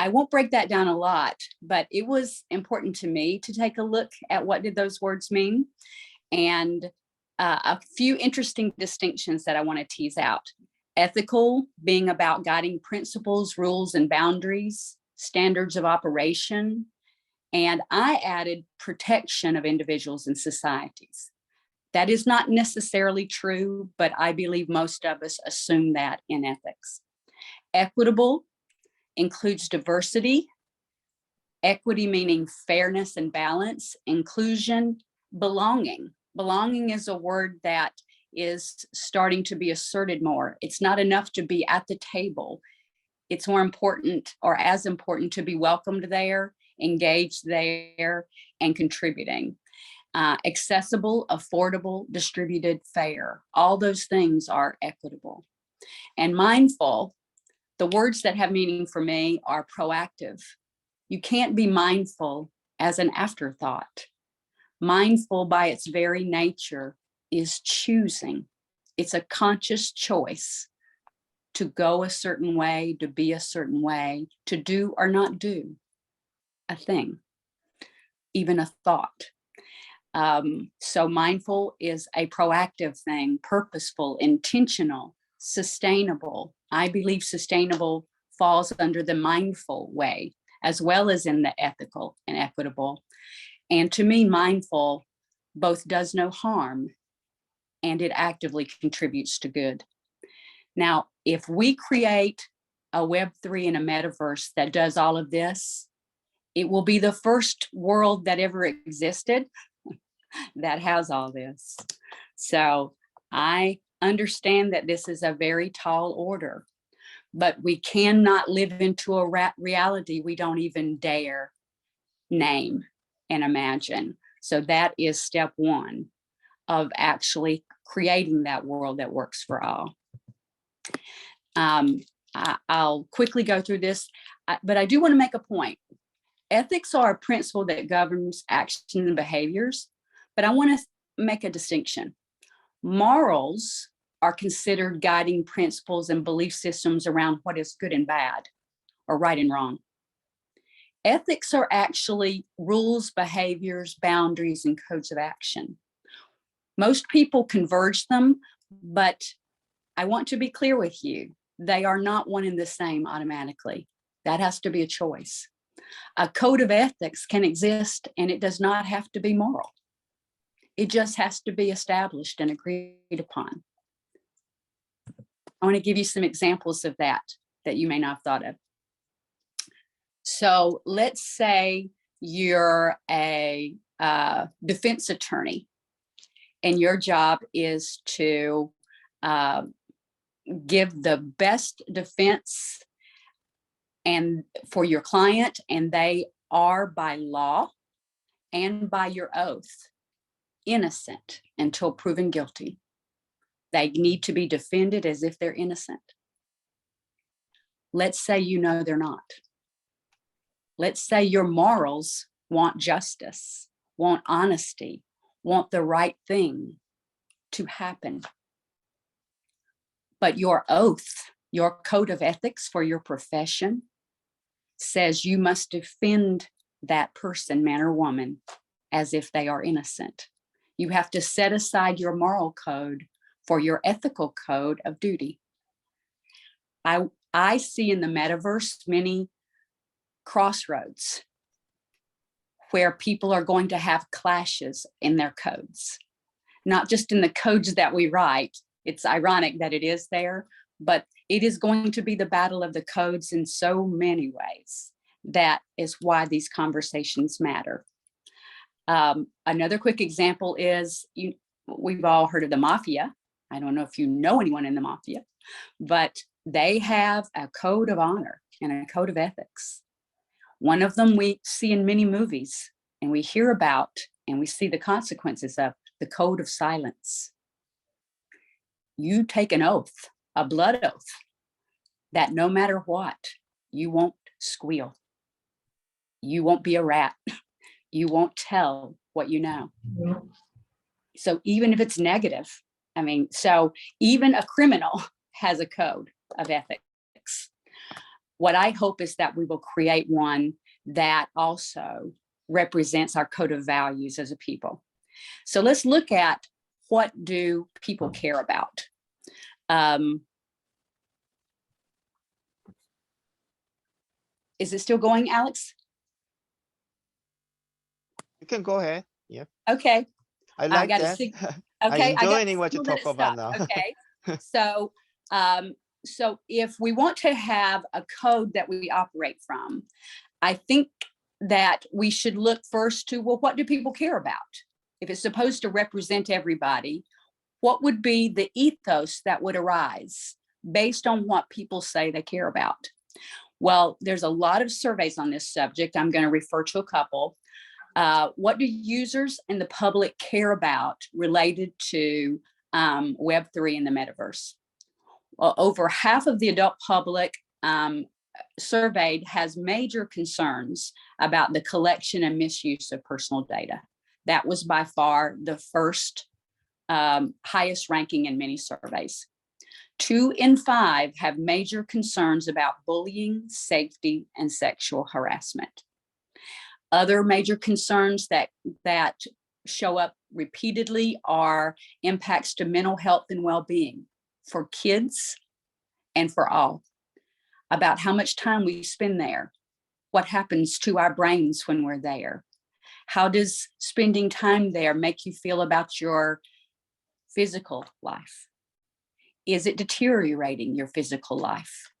S5: won't break that down a lot, but it was important to me to take a look at what did those words mean, and a few interesting distinctions that I want to tease out. Ethical being about guiding principles, rules, and boundaries, standards of operation, and I added protection of individuals and societies. That is not necessarily true, but I believe most of us assume that in ethics. Equitable includes diversity, equity meaning fairness and balance, inclusion, belonging. Belonging is a word that is starting to be asserted more. It's not enough to be at the table. It's more important, or as important, to be welcomed there, engaged there, and contributing. Accessible, affordable, distributed, fair. All those things are equitable. And mindful, the words that have meaning for me are proactive. You can't be mindful as an afterthought. Mindful by its very nature is choosing. It's a conscious choice to go a certain way, to be a certain way, to do or not do a thing, even a thought. So mindful is a proactive thing, purposeful, intentional, sustainable. I believe sustainable falls under the mindful way, as well as in the ethical and equitable. And to me, mindful both does no harm and it actively contributes to good. Now, if we create a Web3 and a metaverse that does all of this, it will be the first world that ever existed that has all this. So I understand that this is a very tall order, but we cannot live into a reality we don't even dare name and imagine. So that is step one of actually creating that world that works for all. I'll quickly go through this, but I do want to make a point. Ethics are a principle that governs actions and behaviors, but I want to make a distinction. Morals are considered guiding principles and belief systems around what is good and bad, or right and wrong. Ethics are actually rules, behaviors, boundaries, and codes of action. Most people converge them, but I want to be clear with you, they are not one and the same automatically. That has to be a choice. A code of ethics can exist and it does not have to be moral. It just has to be established and agreed upon. I want to give you some examples of that you may not have thought of. So let's say you're a defense attorney and your job is to give the best defense and for your client, and they are by law and by your oath innocent until proven guilty. They need to be defended as if they're innocent. Let's say you know they're not. Let's say your morals want justice, want honesty, want the right thing. to happen. But your oath, your code of ethics for your profession says you must defend that person, man or woman, as if they are innocent. You have to set aside your moral code for your ethical code of duty. I see in the metaverse many crossroads where people are going to have clashes in their codes, not just in the codes that we write. It's ironic that it is there, but it is going to be the battle of the codes in so many ways. That is why these conversations matter. Another quick example is, we've all heard of the mafia. I don't know if you know anyone in the mafia, but they have a code of honor and a code of ethics. One of them we see in many movies and we hear about and we see the consequences of, the code of silence. You take an oath, a blood oath, that no matter what, you won't squeal. You won't be a rat. You won't tell what you know. So even if it's negative, I mean, so even a criminal has a code of ethics. What I hope is that we will create one that also represents our code of values as a people. So let's look at, what do people care about? Is it still going, Alex?
S1: You can go ahead. Yeah.
S5: Okay.
S1: I like
S5: got a
S1: that.
S5: sig-
S1: I'm
S5: Okay.
S1: enjoying what you
S5: signal
S1: talk
S5: that
S1: about
S5: it
S1: now.
S5: stopped. Okay. So, so if we want to have a code that we operate from, I think that we should look first to, well, what do people care about? If it's supposed to represent everybody, what would be the ethos that would arise based on what people say they care about? Well, there's a lot of surveys on this subject. I'm going to refer to a couple. What do users and the public care about related to Web3 and the metaverse? Well, over half of the adult public surveyed has major concerns about the collection and misuse of personal data. That was by far the first highest ranking in many surveys. 2 in 5 have major concerns about bullying, safety, and sexual harassment. Other major concerns that show up repeatedly are impacts to mental health and well-being for kids and for all, about how much time we spend there, what happens to our brains when we're there. How does spending time there make you feel about your physical life? Is it deteriorating your physical life?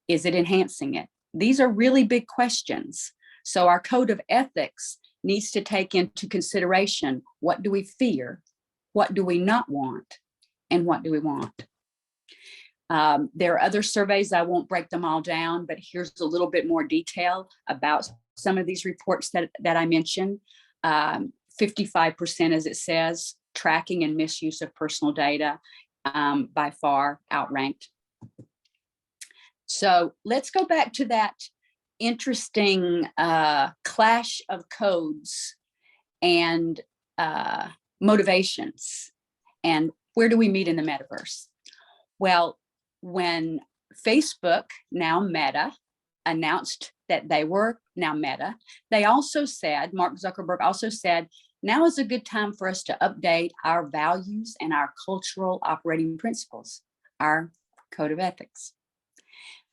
S5: Is it enhancing it? These are really big questions. So our code of ethics needs to take into consideration, what do we fear? What do we not want? And what do we want? There are other surveys, I won't break them all down, but here's a little bit more detail about some of these reports that I mentioned. 55%, as it says, tracking and misuse of personal data, by far outranked. So let's go back to that interesting clash of codes and motivations. And where do we meet in the metaverse? Well, when Facebook, now Meta, announced that they were now Meta, they also said, Mark Zuckerberg also said, now is a good time for us to update our values and our cultural operating principles, our code of ethics.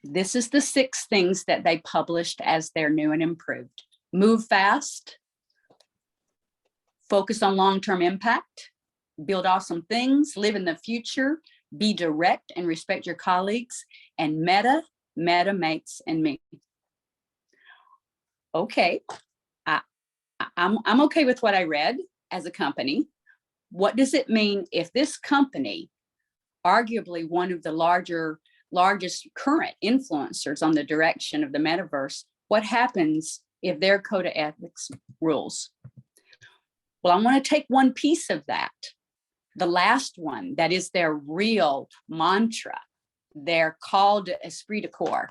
S5: This is the 6 things that they published as their new and improved. Move fast, focus on long-term impact, build awesome things, live in the future, be direct and respect your colleagues, and meta, mates, and me. Okay, I'm okay with what I read as a company. What does it mean if this company, arguably one of the largest current influencers on the direction of the metaverse, what happens if their code of ethics rules? Well, I want to take one piece of that, the last one, that is their real mantra, their call to esprit de corps.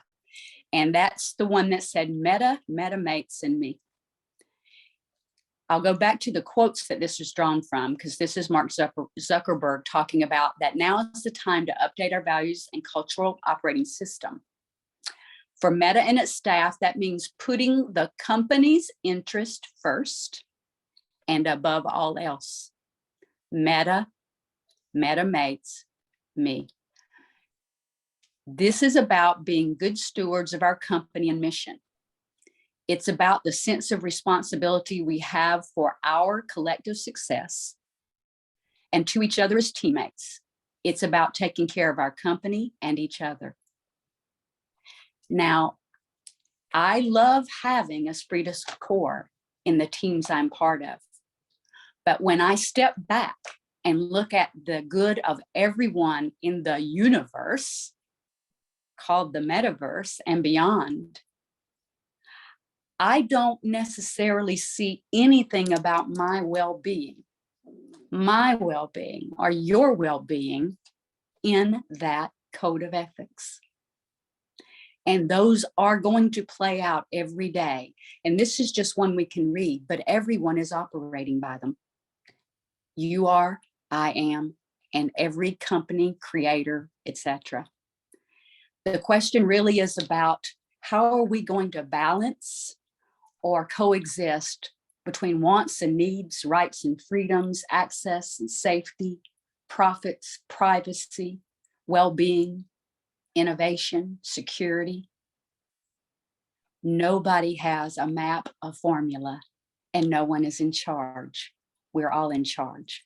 S5: And that's the one that said meta, mates, and me. I'll go back to the quotes that this is drawn from, because this is Mark Zuckerberg talking about that now is the time to update our values and cultural operating system. For Meta and its staff, that means putting the company's interest first and above all else. Meta mates me. This is about being good stewards of our company and mission. It's about the sense of responsibility we have for our collective success and to each other as teammates. It's about taking care of our company and each other. Now, I love having esprit de corps in the teams I'm part of. But when I step back and look at the good of everyone in the universe, called the metaverse and beyond, I don't necessarily see anything about my well-being or your well-being in that code of ethics. And those are going to play out every day. And this is just one we can read, but everyone is operating by them. You are, I am, and every company, creator, etc. The question really is about how are we going to balance or coexist between wants and needs, rights and freedoms, access and safety, profits, privacy, well-being, innovation, security. Nobody has a map, a formula, and no one is in charge. We're all in charge.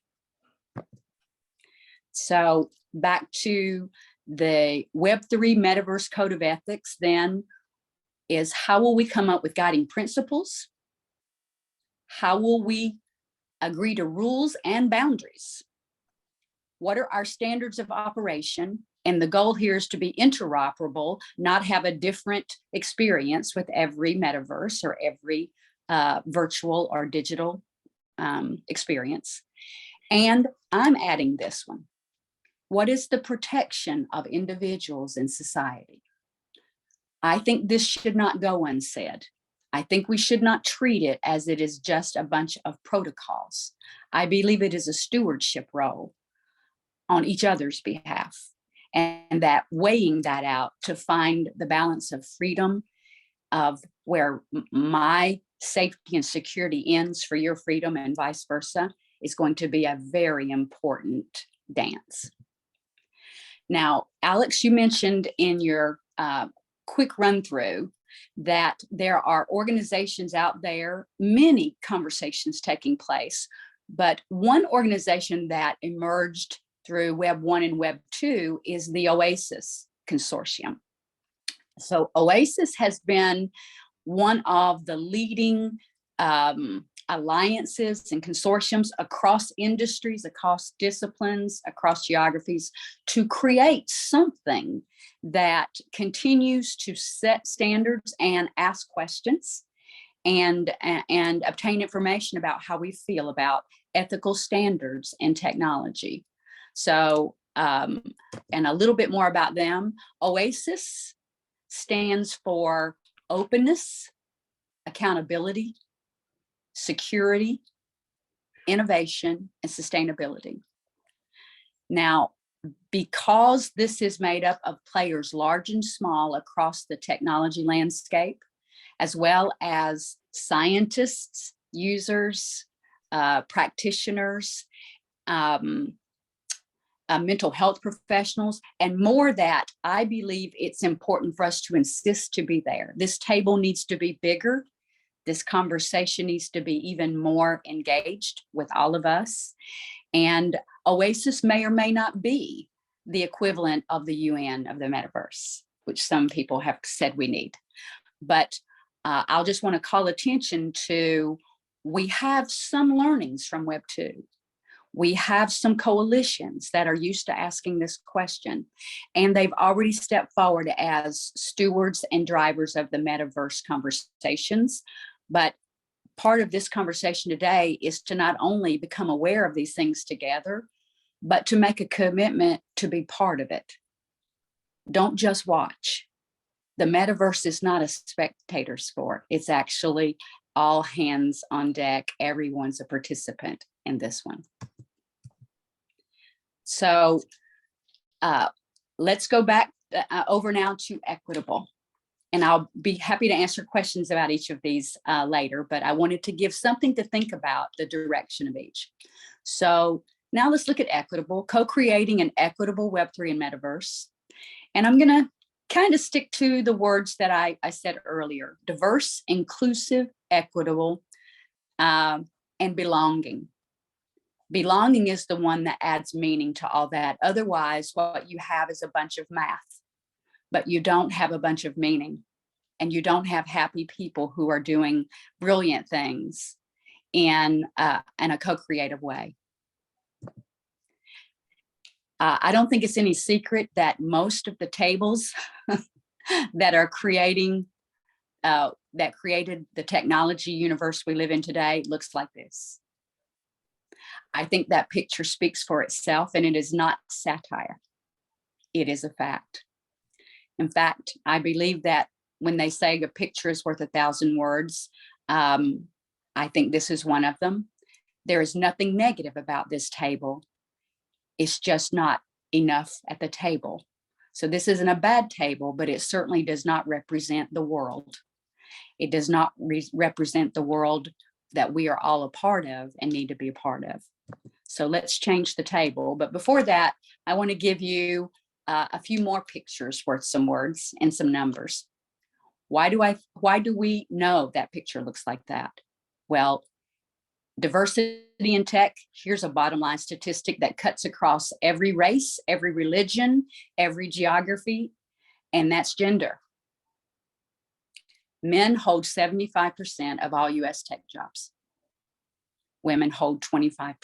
S5: So back to the Web3 Metaverse Code of Ethics then is how will we come up with guiding principles? How will we agree to rules and boundaries? What are our standards of operation? And the goal here is to be interoperable, not have a different experience with every metaverse or every virtual or digital experience. And I'm adding this one. What is the protection of individuals in society? I think this should not go unsaid. I think we should not treat it as it is just a bunch of protocols. I believe it is a stewardship role on each other's behalf, and that weighing that out to find the balance of freedom, of where my safety and security ends for your freedom and vice versa, is going to be a very important dance. Now, Alex, you mentioned in your quick run through that there are organizations out there, many conversations taking place, but one organization that emerged through Web 1 and Web 2 is the OASIS Consortium. So OASIS has been one of the leading alliances and consortiums across industries, across disciplines, across geographies to create something that continues to set standards and ask questions and obtain information about how we feel about ethical standards in technology. So, and a little bit more about them. OASIS stands for openness, accountability, security, innovation, and sustainability. Now, because this is made up of players large and small across the technology landscape, as well as scientists, users, practitioners, mental health professionals, and more, that I believe it's important for us to insist to be there. This table needs to be bigger. This conversation needs to be even more engaged with all of us. And OASIS may or may not be the equivalent of the UN of the metaverse, which some people have said we need. But I'll just want to call attention to, we have some learnings from Web 2. We have some coalitions that are used to asking this question, and they've already stepped forward as stewards and drivers of the metaverse conversations. But part of this conversation today is to not only become aware of these things together, but to make a commitment to be part of it. Don't just watch. The metaverse is not a spectator sport. It's actually all hands on deck. Everyone's a participant in this one. So let's go back over now to Equitable. And I'll be happy to answer questions about each of these later, but I wanted to give something to think about the direction of each. So now let's look at Equitable, co-creating an equitable Web3 and Metaverse. And I'm gonna kind of stick to the words that I said earlier: diverse, inclusive, equitable, and belonging. Belonging is the one that adds meaning to all that. Otherwise, what you have is a bunch of math, but you don't have a bunch of meaning, and you don't have happy people who are doing brilliant things in a co-creative way. I don't think it's any secret that most of the tables that are creating, that created the technology universe we live in today looks like this. I think that picture speaks for itself, and it is not satire. It is a fact. In fact, I believe that when they say a picture is worth 1,000 words, I think this is one of them. There is nothing negative about this table. It's just not enough at the table. So this isn't a bad table, but it certainly does not represent the world. It does not represent the world that we are all a part of and need to be a part of. So let's change the table. But before that, I want to give you a few more pictures worth some words and some numbers. Why do we know that picture looks like that? Well, diversity in tech, here's a bottom line statistic that cuts across every race, every religion, every geography, and that's gender. Men hold 75% of all US tech jobs. Women hold 25%.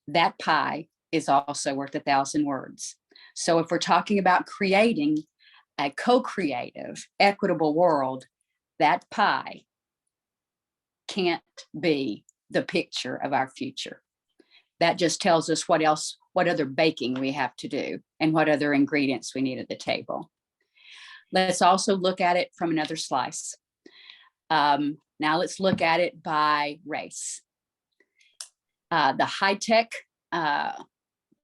S5: That pie is also worth 1,000 words. So if we're talking about creating a co-creative, equitable world, that pie can't be the picture of our future. That just tells us what other baking we have to do and what other ingredients we need at the table. Let's also look at it from another slice. Now let's look at it by race. The high-tech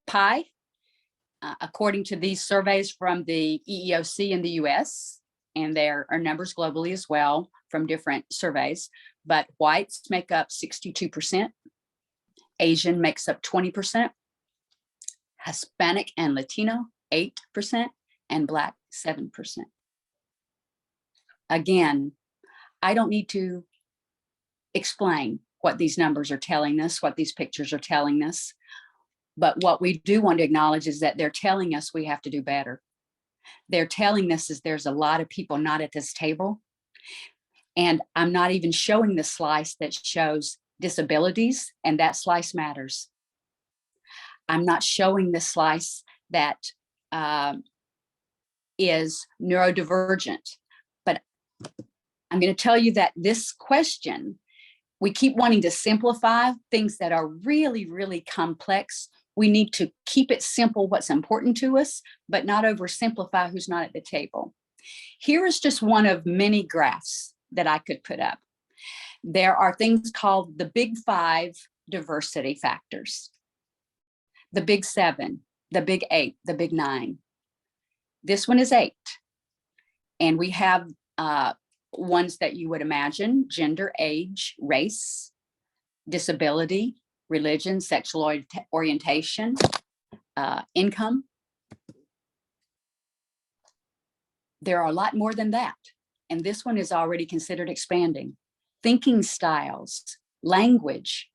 S5: pie, according to these surveys from the EEOC in the US, and there are numbers globally as well from different surveys, but whites make up 62%, Asian makes up 20%, Hispanic and Latino 8%, and Black 7%. Again, I don't need to explain what these numbers are telling us, what these pictures are telling us. But what we do want to acknowledge is that they're telling us we have to do better. They're telling us is there's a lot of people not at this table. And I'm not even showing the slice that shows disabilities, and that slice matters. I'm not showing the slice that is neurodivergent. But I'm going to tell you that this question, we keep wanting to simplify things that are really, really complex. We need to keep it simple, what's important to us, but not oversimplify who's not at the table. Here is just one of many graphs that I could put up. There are things called the big 5 diversity factors, the big 7, the big 8, the big 9. This one is 8. And we have ones that you would imagine: gender, age, race, disability, religion, sexual orientation, income. There are a lot more than that. And this one is already considered expanding. Thinking styles, language,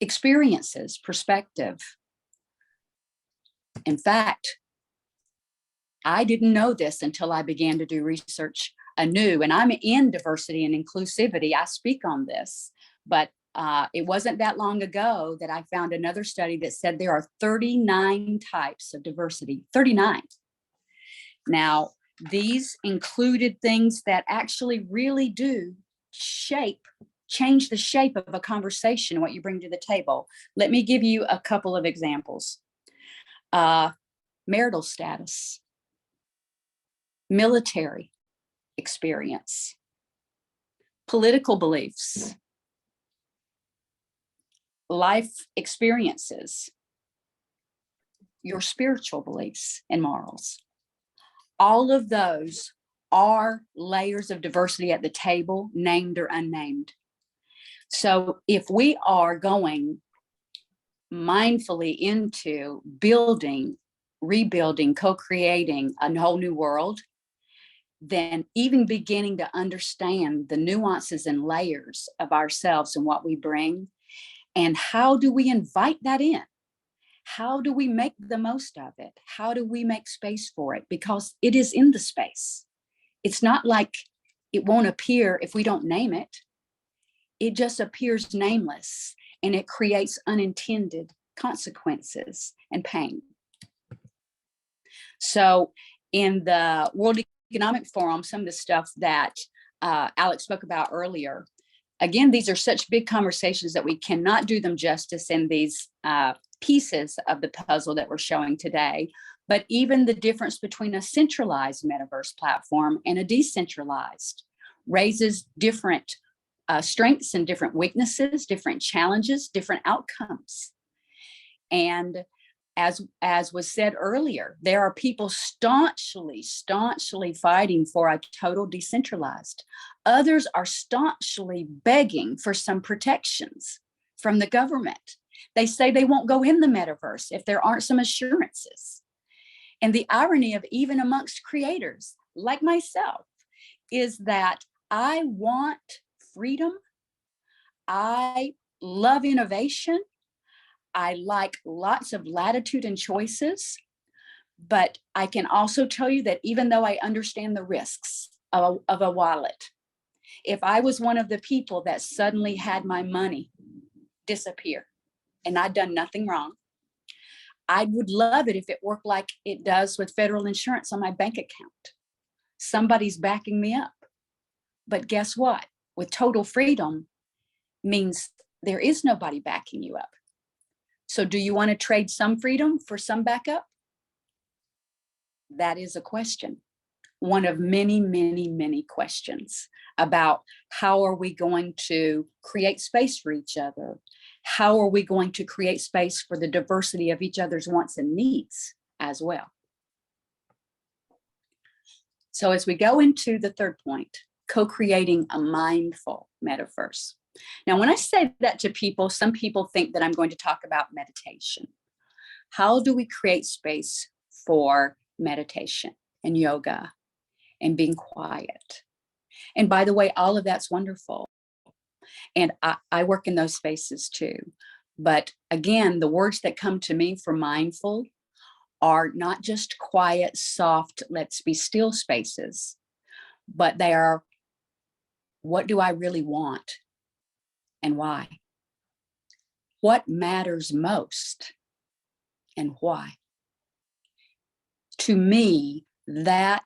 S5: experiences, perspective. In fact, I didn't know this until I began to do research anew, and I'm in diversity and inclusivity. I speak on this, but it wasn't that long ago that I found another study that said there are 39 types of diversity, 39. Now, these included things that actually really do change the shape of a conversation, what you bring to the table. Let me give you a couple of examples. Marital status, military experience, political beliefs, life experiences, your spiritual beliefs and morals. All of those are layers of diversity at the table, named or unnamed. So if we are going mindfully into building, rebuilding, co-creating a whole new world, then even beginning to understand the nuances and layers of ourselves and what we bring, and how do we invite that in? How do we make the most of it? How do we make space for it? Because it is in the space. It's not like it won't appear if we don't name it. It just appears nameless, and it creates unintended consequences and pain. So in the World Economic Forum, some of the stuff that Alex spoke about earlier, again, these are such big conversations that we cannot do them justice in these pieces of the puzzle that we're showing today. But even the difference between a centralized metaverse platform and a decentralized raises different strengths and different weaknesses, different challenges, different outcomes. And as was said earlier, there are people staunchly fighting for a total decentralized. Others are staunchly begging for some protections from the government. They say they won't go in the metaverse if there aren't some assurances. And the irony of even amongst creators like myself is that I want freedom. I love innovation. I like lots of latitude and choices, but I can also tell you that even though I understand the risks of a wallet, if I was one of the people that suddenly had my money disappear and I'd done nothing wrong, I would love it if it worked like it does with federal insurance on my bank account. Somebody's backing me up. But guess what? With total freedom means there is nobody backing you up. So do you want to trade some freedom for some backup? That is a question. One of many, many, many questions about how are we going to create space for each other? How are we going to create space for the diversity of each other's wants and needs as well? So as we go into the third point, co-creating a mindful metaverse. Now, when I say that to people, some people think that I'm going to talk about meditation. How do we create space for meditation and yoga and being quiet? And by the way, all of that's wonderful. And I work in those spaces too. But again, the words that come to me for mindful are not just quiet, soft, let's be still spaces, but they are, what do I really want and why? What matters most and why? To me, that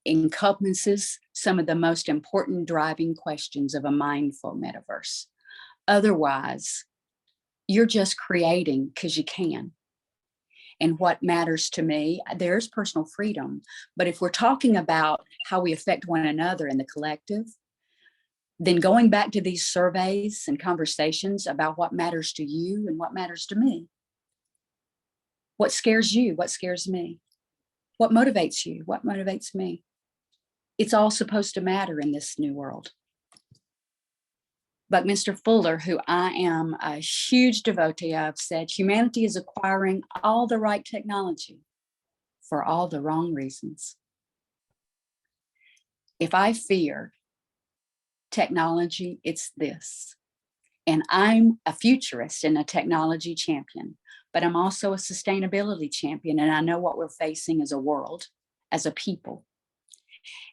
S5: encompasses some of the most important driving questions of a mindful metaverse. Otherwise, you're just creating because you can. And what matters to me, there's personal freedom. But if we're talking about how we affect one another in the collective, then going back to these surveys and conversations about what matters to you and what matters to me. What scares you? What scares me? What motivates you? What motivates me? It's all supposed to matter in this new world. Buckminster Fuller, who I am a huge devotee of, said, humanity is acquiring all the right technology for all the wrong reasons. If I fear technology, it's this. And I'm a futurist and a technology champion, but I'm also a sustainability champion. And I know what we're facing as a world, as a people.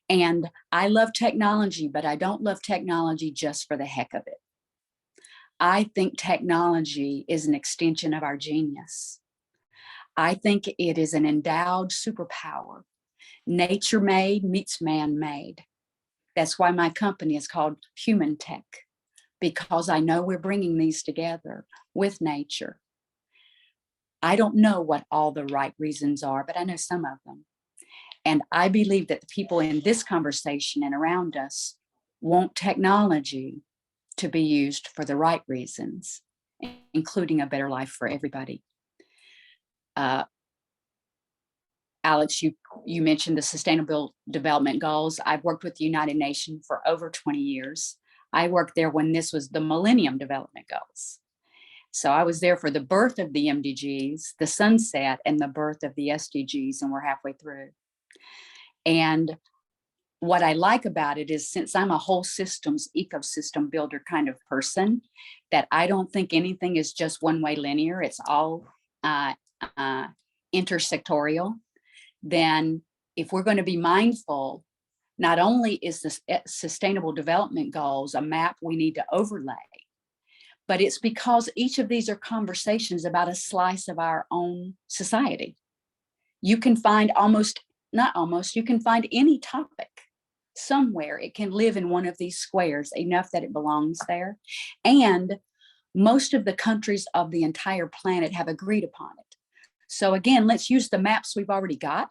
S5: And I love technology, but I don't love technology just for the heck of it. I think technology is an extension of our genius. I think it is an endowed superpower. Nature made meets man made. That's why my company is called Human Tech, because I know we're bringing these together with nature. I don't know what all the right reasons are, but I know some of them. And I believe that the people in this conversation and around us want technology to be used for the right reasons, including a better life for everybody. Alex, you mentioned the Sustainable Development Goals. I've worked with the United Nations for over 20 years. I worked there when this was the Millennium Development Goals. So I was there for the birth of the MDGs, the sunset, and the birth of the SDGs, and we're halfway through. And what I like about it is, since I'm a whole systems ecosystem builder kind of person, that I don't think anything is just one way linear. It's all intersectorial. Then if we're going to be mindful, not only is the Sustainable Development Goals a map we need to overlay, but it's because each of these are conversations about a slice of our own society. You can find you can find any topic somewhere. It can live in one of these squares enough that it belongs there. And most of the countries of the entire planet have agreed upon it. So again, let's use the maps we've already got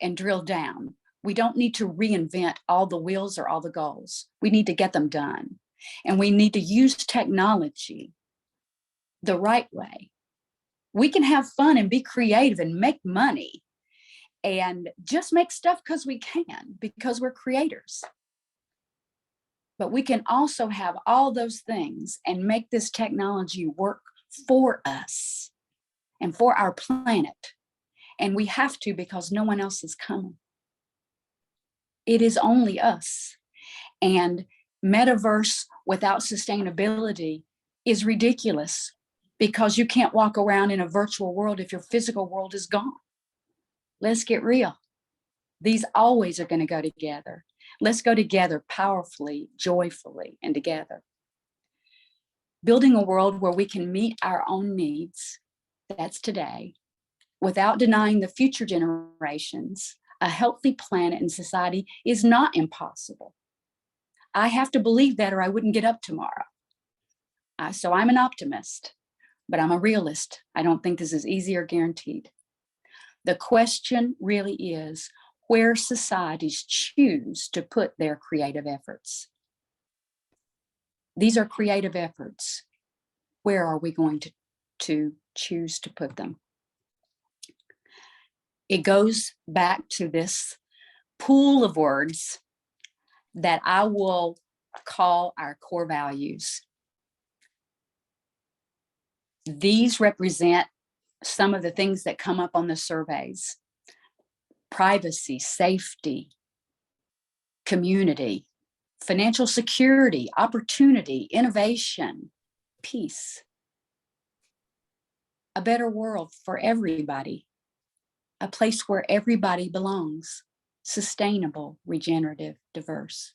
S5: and drill down. We don't need to reinvent all the wheels or all the goals. We need to get them done. And we need to use technology the right way. We can have fun and be creative and make money and just make stuff because we can, because we're creators. But we can also have all those things and make this technology work for us and for our planet. And we have to, because no one else is coming. It is only us. And Metaverse without sustainability is ridiculous, because you can't walk around in a virtual world if your physical world is gone. Let's get real. These always are going to go together. Let's go together powerfully, joyfully, and together. Building a world where we can meet our own needs, that's today, without denying the future generations a healthy planet and society is not impossible. I have to believe that, or I wouldn't get up tomorrow. So I'm an optimist, but I'm a realist. I don't think this is easy or guaranteed. The question really is where societies choose to put their creative efforts. These are creative efforts. Where are we going to choose to put them? It goes back to this pool of words that I will call our core values. These represent some of the things that come up on the surveys: privacy, safety, community, financial security, opportunity, innovation, peace, a better world for everybody, a place where everybody belongs, sustainable, regenerative, diverse,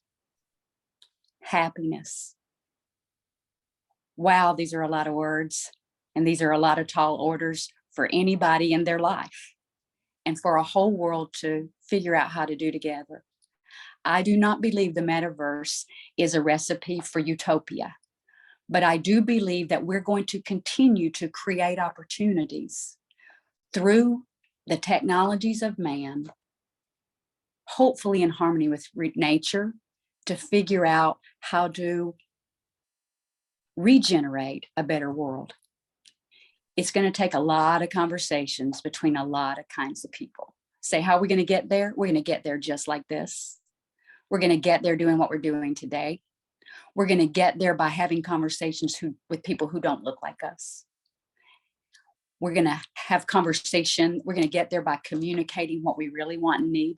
S5: happiness. Wow, these are a lot of words, and these are a lot of tall orders for anybody in their life and for a whole world to figure out how to do together. I do not believe the metaverse is a recipe for utopia, but I do believe that we're going to continue to create opportunities through the technologies of man, hopefully in harmony with nature, to figure out how to regenerate a better world. It's going to take a lot of conversations between a lot of kinds of people. Say, how are we going to get there? We're going to get there just like this. We're going to get there doing what we're doing today. We're going to get there by having conversations with people who don't look like us. We're going to have conversation. We're going to get there by communicating what we really want and need,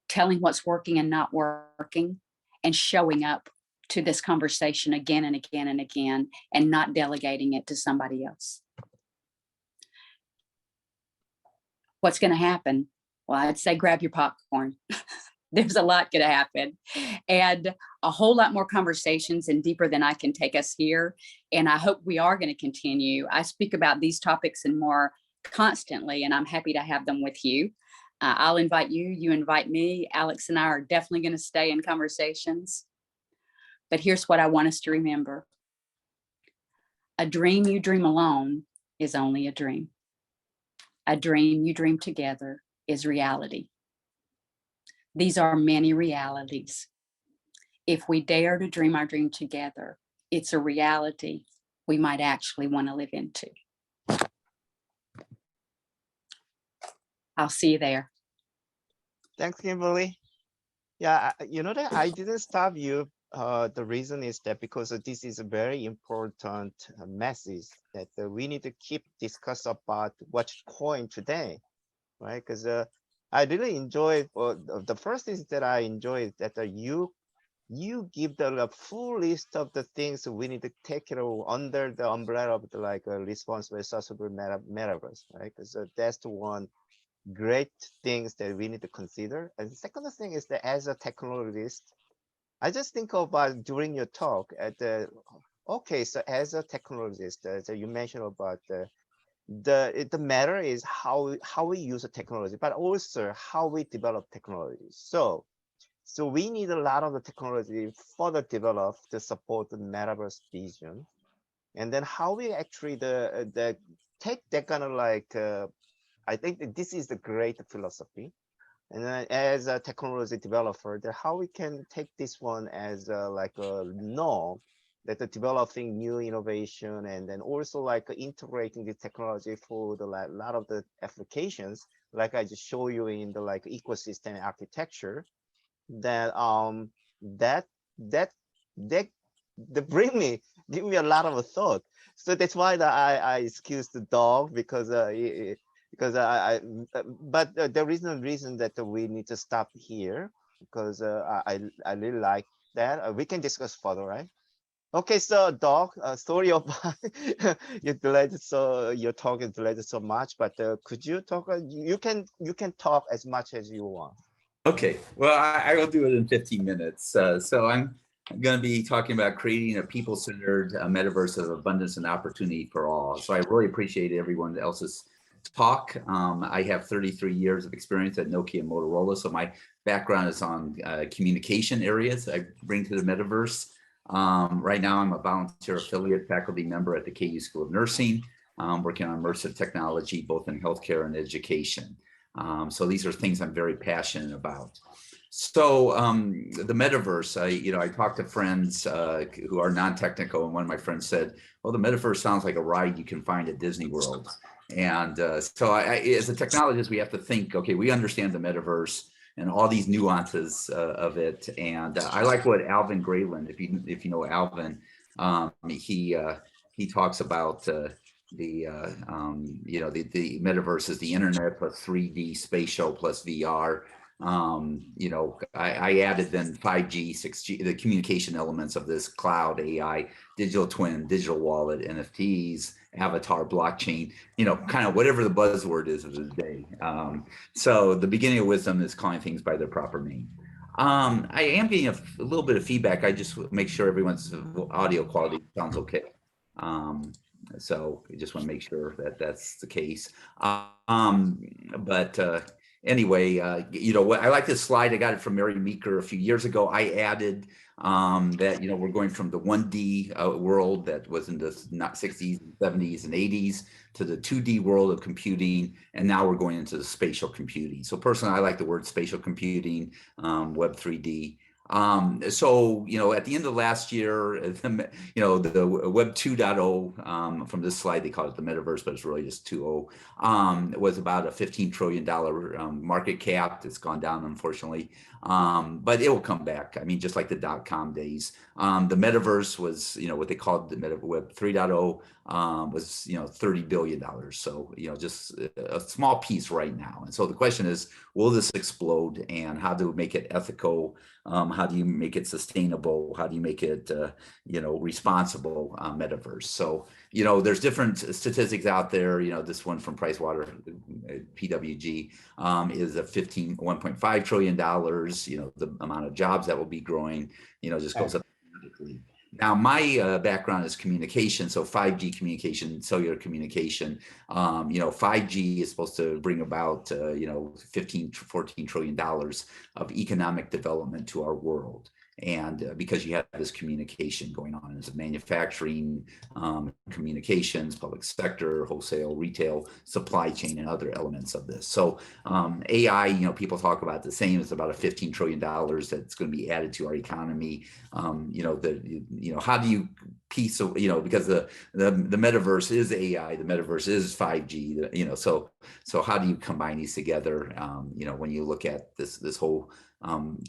S5: telling what's working and not working, and showing up to this conversation again and again and again, and not delegating it to somebody else. What's going to happen? Well, I'd say grab your popcorn. There's a lot going to happen, and a whole lot more conversations and deeper than I can take us here. And I hope we are going to continue. I speak about these topics and more constantly, and I'm happy to have them with you. I'll invite you, you invite me. Alex and I are definitely going to stay in conversations. But here's what I want us to remember. A dream you dream alone is only a dream. A dream you dream together is reality. These are many realities. if we dare to dream our dream together, it's a reality we might actually want to live into. I'll see you there.
S1: Thanks, Kimberly. Yeah, you know that I didn't stop you. The reason is that because this is a very important message that we need to keep discuss about what's point today, right? Because I really enjoy. The first is that I enjoy is that you give the full list of the things we need to take care of under the umbrella of the responsible sustainable metaverse, right? Because that's the one great things that we need to consider. And the second thing is that as a technologist, I just think about during your talk at the okay, so as a technologist, so you mentioned about the matter is how we use the technology, but also how we develop technology. So we need a lot of the technology further developed to support the metaverse vision, and then how we actually the take that kind of I think that this is the great philosophy. And then as a technology developer, how we can take this one as like a norm that the developing new innovation and then also like integrating the technology for the lot of the applications, like I just show you in the ecosystem architecture, that that that that that give me a lot of a thought. So that's why that I excuse the dog because because but there is no reason that we need to stop here because I really like that. We can discuss further, right? Okay, so dog, sorry about you delayed so your talk is delayed so much, but could you talk? You can talk as much as you want.
S6: Okay, well, I will do it in 15 minutes. So I'm going to be talking about creating a people-centered metaverse of abundance and opportunity for all. So I really appreciate everyone else's talk. I have 33 years of experience at Nokia and Motorola, so my background is on communication areas I bring to the metaverse. Right now, I'm a volunteer affiliate faculty member at the KU School of Nursing, working on immersive technology, both in healthcare and education. So these are things I'm very passionate about. So the metaverse, I talked to friends who are non-technical, and one of my friends said, well, the metaverse sounds like a ride you can find at Disney World. And so as a technologist, we have to think, okay, we understand the metaverse and all these nuances of it. And I like what Alvin Grayland, if you know Alvin, he talks about the metaverse is the internet plus 3D spatial plus VR. I added then 5G, 6G, the communication elements of this cloud, AI, digital twin, digital wallet, NFTs, avatar, blockchain, kind of whatever the buzzword is of the day. So the beginning of wisdom is calling things by their proper name. I am getting a little bit of feedback. I just make sure everyone's audio quality sounds okay. So I just want to make sure that that's the case. Anyway, I like this slide. I got it from Mary Meeker a few years ago. I added that, we're going from the 1D world that was in the 60s, 70s, and 80s to the 2D world of computing. And now we're going into the spatial computing. So personally, I like the word spatial computing, Web 3D. So, at the end of last year, the Web 2.0, from this slide, they call it the metaverse, but it's really just 2.0, was about a $15 trillion market cap. It's gone down, unfortunately, but it will come back. I mean, just like the .com days. The metaverse was, what they called the Web 3.0, was, $30 billion. So, just a small piece right now. And so the question is, will this explode, and how to make it ethical? How do you make it sustainable? How do you make it, responsible metaverse? So, there's different statistics out there. This one from PwC is a $1.5 trillion. The amount of jobs that will be growing, just goes up dramatically. Now, my background is communication, so 5G communication, cellular communication. 5G is supposed to bring about, 15 to $14 trillion of economic development to our world. And because you have this communication going on, it's manufacturing, communications, public sector, wholesale, retail, supply chain, and other elements of this. So AI, people talk about the same. It's about a $15 trillion that's going to be added to our economy. How do you piece of, because the metaverse is AI, the metaverse is 5G, so how do you combine these together? When you look at this whole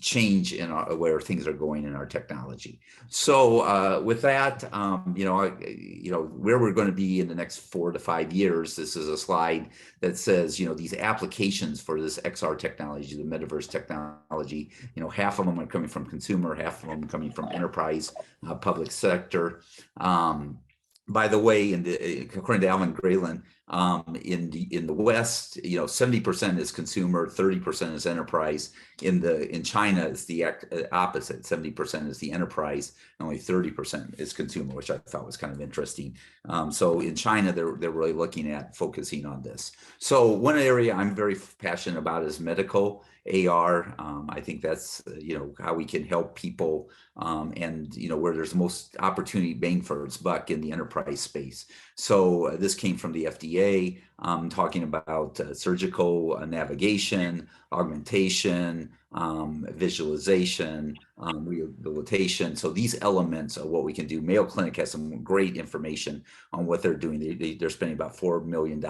S6: change in where things are going in our technology. So with that, where we're going to be in the next 4 to 5 years, this is a slide that says, these applications for this XR technology, the metaverse technology, half of them are coming from consumer, half of them coming from enterprise, public sector. By the way, according to Alvin Graylin, in the West, 70% is consumer, 30% is enterprise. In China, it's the opposite. 70% is the enterprise, and only 30% is consumer, which I thought was kind of interesting. So in China, they're really looking at focusing on this. So one area I'm very passionate about is medical AR. I think that's how we can help people, and where there's most opportunity bang for its buck in the enterprise space. So this came from the FDA, talking about surgical navigation, augmentation, visualization, rehabilitation. So these elements are what we can do. Mayo Clinic has some great information on what they're doing. They're spending about $4 million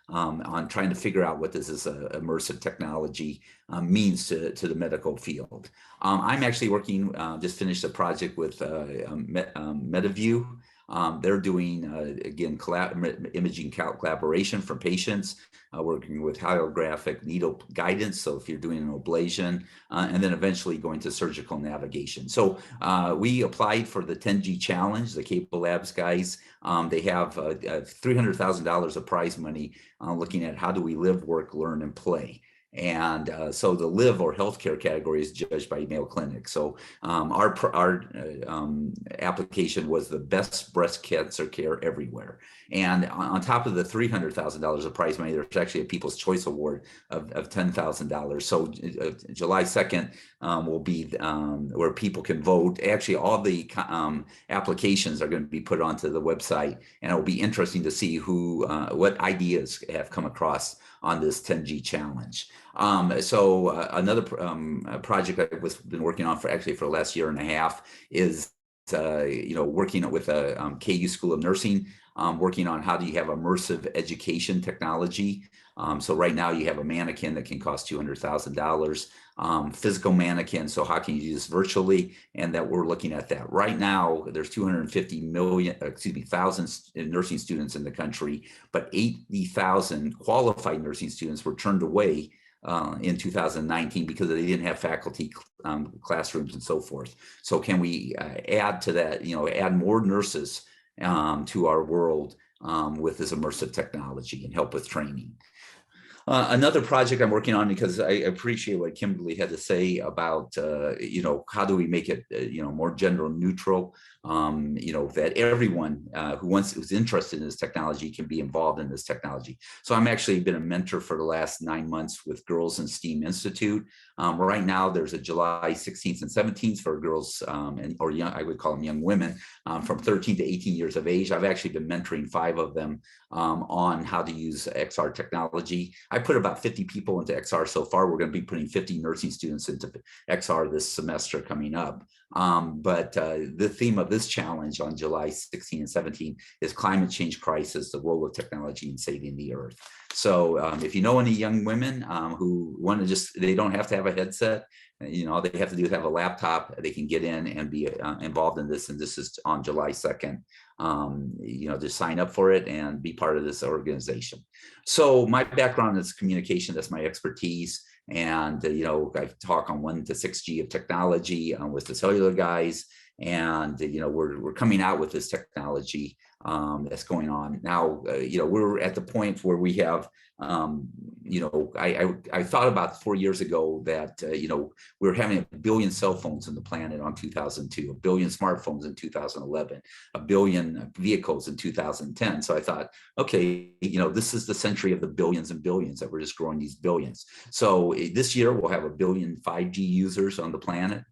S6: on trying to figure out what this is immersive technology means to the medical field. I'm actually working, just finished a project with MetaView. They're doing, again, imaging collaboration for patients, working with holographic needle guidance. So if you're doing an ablation, and then eventually going to surgical navigation. So we applied for the 10G challenge, the Capable Labs guys. They have $300,000 of prize money looking at how do we live, work, learn, and play. And so the live or healthcare category is judged by Mayo Clinic. So our application was the best breast cancer care everywhere. And on top of the $300,000 of prize money, there's actually a People's Choice Award of $10,000. So July 2nd will be where people can vote. Actually, all the applications are going to be put onto the website, and it'll be interesting to see what ideas have come across on this 10G challenge. So another project I've been working on for the last year and a half is working with a KU School of Nursing, working on how do you have immersive education technology. So right now you have a mannequin that can cost $200,000, physical mannequin. So how can you do this virtually? And that we're looking at that. Right now, there's 250,000 nursing students in the country, but 80,000 qualified nursing students were turned away in 2019 because they didn't have faculty, classrooms, and so forth. So can we add to that, add more nurses to our world with this immersive technology and help with training? Another project I'm working on, because I appreciate what Kimberly had to say about, how do we make it, more gender neutral, that everyone who's interested in this technology can be involved in this technology. So I'm actually been a mentor for the last 9 months with Girls in STEAM Institute. Right now, there's a July 16th and 17th for girls or young, I would call them young women, from 13 to 18 years of age. I've actually been mentoring 5 of them on how to use XR technology. I put about 50 people into XR so far. We're going to be putting 50 nursing students into XR this semester coming up. But the theme of this challenge on July 16 and 17 is climate change crisis, the role of technology in saving the earth. So if you know any young women who want to they don't have to have a headset, they have to do is have a laptop, they can get in and be involved in this. And this is on July 2nd. Just sign up for it and be part of this organization. So my background is communication. That's my expertise. And, I talk on 1 to 6G of technology with the cellular guys. And, we're coming out with this technology that's going on now. We're at the point where we have, I thought about 4 years ago that, we were having 1 billion cell phones on the planet on 2002, 1 billion smartphones in 2011, 1 billion vehicles in 2010. So I thought, okay, this is the century of the billions and billions that we're just growing these billions. So this year we'll have 1 billion 5G users on the planet.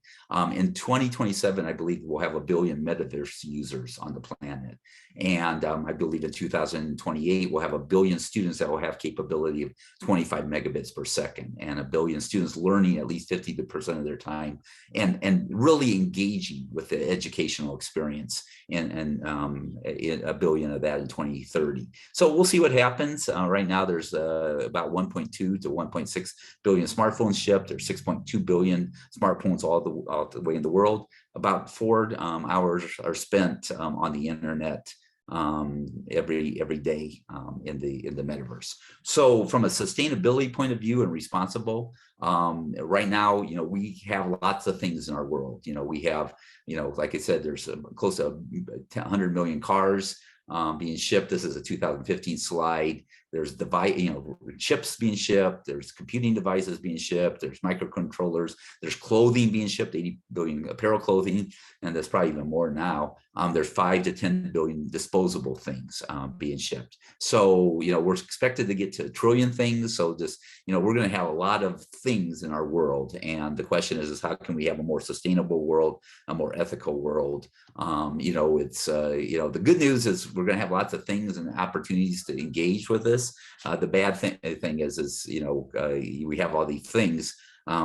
S6: In 2027, I believe we'll have 1 billion Metaverse users on the planet. And I believe in 2028, we'll have 1 billion students that will have capability of 25 megabits per second, and 1 billion students learning at least 50% of their time and really engaging with the educational experience, and 1 billion of that in 2030. So we'll see what happens. Right now, there's about 1.2 to 1.6 billion smartphones shipped. There's 6.2 billion smartphones all the way in the world. About 4 hours are spent on the internet every day in the metaverse. So from a sustainability point of view and responsible, right now, we have lots of things in our world. We have, like I said, there's close to 100 million cars being shipped. This is a 2015 slide. There's chips being shipped. There's computing devices being shipped. There's microcontrollers. There's clothing being shipped, 80 billion apparel clothing, and there's probably even more now. There's 5 to 10 billion disposable things being shipped. So, we're expected to get to 1 trillion things. So just, we're going to have a lot of things in our world. And the question is how can we have a more sustainable world, a more ethical world? The good news is we're going to have lots of things and opportunities to engage with this. The bad thing is we have all these things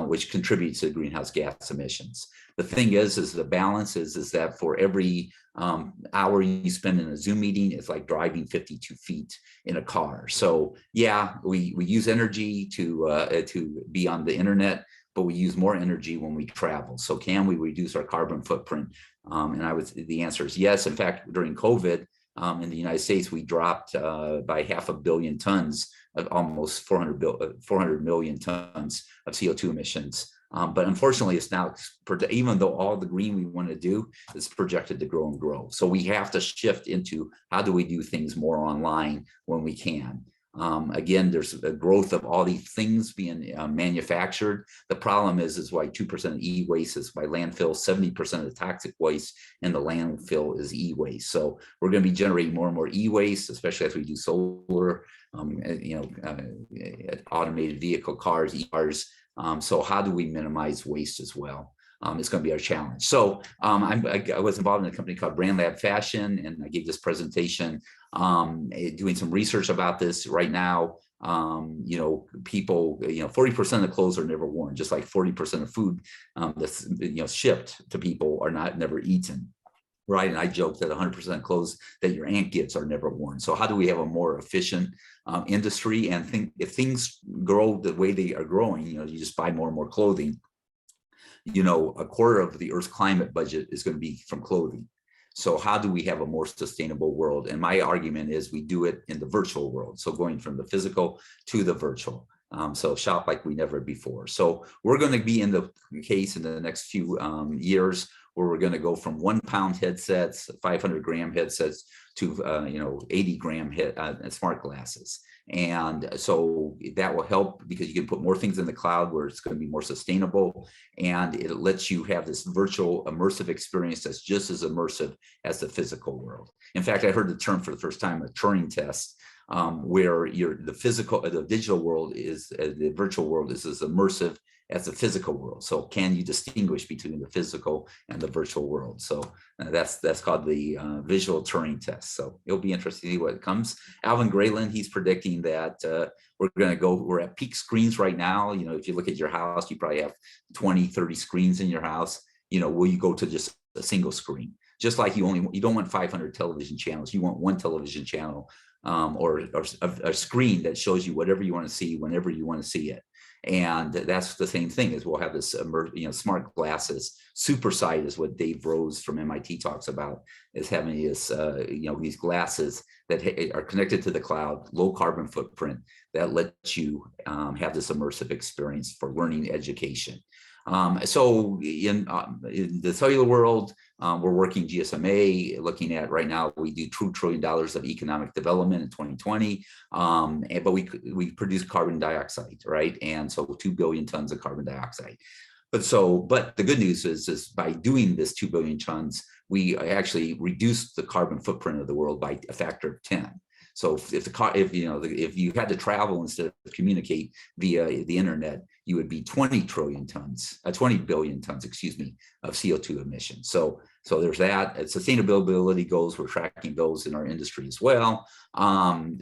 S6: which contribute to greenhouse gas emissions. The thing is the balance is that for every hour you spend in a Zoom meeting, it's like driving 52 feet in a car. So yeah, we use energy to be on the internet, but we use more energy when we travel. So can we reduce our carbon footprint? The answer is yes. In fact, during COVID, in the United States, we dropped by 500 million tons of almost 400 million tons of CO2 emissions. But unfortunately, it's now, even though all the green we want to do is projected to grow and grow. So we have to shift into how do we do things more online when we can. Again, there's a growth of all these things being manufactured. The problem is why 2% of e-waste is by landfill, 70% of the toxic waste in the landfill is e-waste. So we're going to be generating more and more e-waste, especially as we do solar, automated vehicle cars, e-cars. So how do we minimize waste as well? It's going to be our challenge. So I was involved in a company called Brand Lab Fashion, and I gave this presentation doing some research about this right now. People, 40% of the clothes are never worn, just like 40% of food that's shipped to people are never eaten. Right. And I joke that 100% of clothes that your aunt gets are never worn. So how do we have a more efficient industry? And if things grow the way they are growing, you just buy more and more clothing. 1/4 of the Earth's climate budget is going to be from clothing. So how do we have a more sustainable world? And my argument is we do it in the virtual world. So going from the physical to the virtual. So shop like we never before. So we're going to be in the case in the next few years where we're going to go from 1 pound headsets, 500-gram headsets to 80-gram smart glasses. And so that will help because you can put more things in the cloud where it's going to be more sustainable, and it lets you have this virtual immersive experience that's just as immersive as the physical world. In fact, I heard the term for the first time, a Turing test, where the digital world is, the virtual world is as immersive as the physical world. So can you distinguish between the physical and the virtual world? So that's called the visual Turing test. So it'll be interesting to see what comes. Alvin Grayland, he's predicting that we're at peak screens right now. If you look at your house, you probably have 20, 30 screens in your house. Will you go to just a single screen? Just like you don't want 500 television channels. You want one television channel or a screen that shows you whatever you want to see whenever you want to see it. And that's the same thing as we'll have this, smart glasses. Supersight is what Dave Rose from MIT talks about, is having this, these glasses that are connected to the cloud, low carbon footprint that lets you have this immersive experience for learning education. So in the cellular world, We're working GSMA, looking at right now, we do $2 trillion of economic development in 2020, but we produce carbon dioxide, right? And so 2 billion tons of carbon dioxide. But the good news is by doing this 2 billion tons, we actually reduced the carbon footprint of the world by a factor of 10. So if you had to travel instead of communicate via the internet, you would be 20 billion tons, excuse me, of CO2 emissions. So there's that. Sustainability goals, we're tracking those in our industry as well.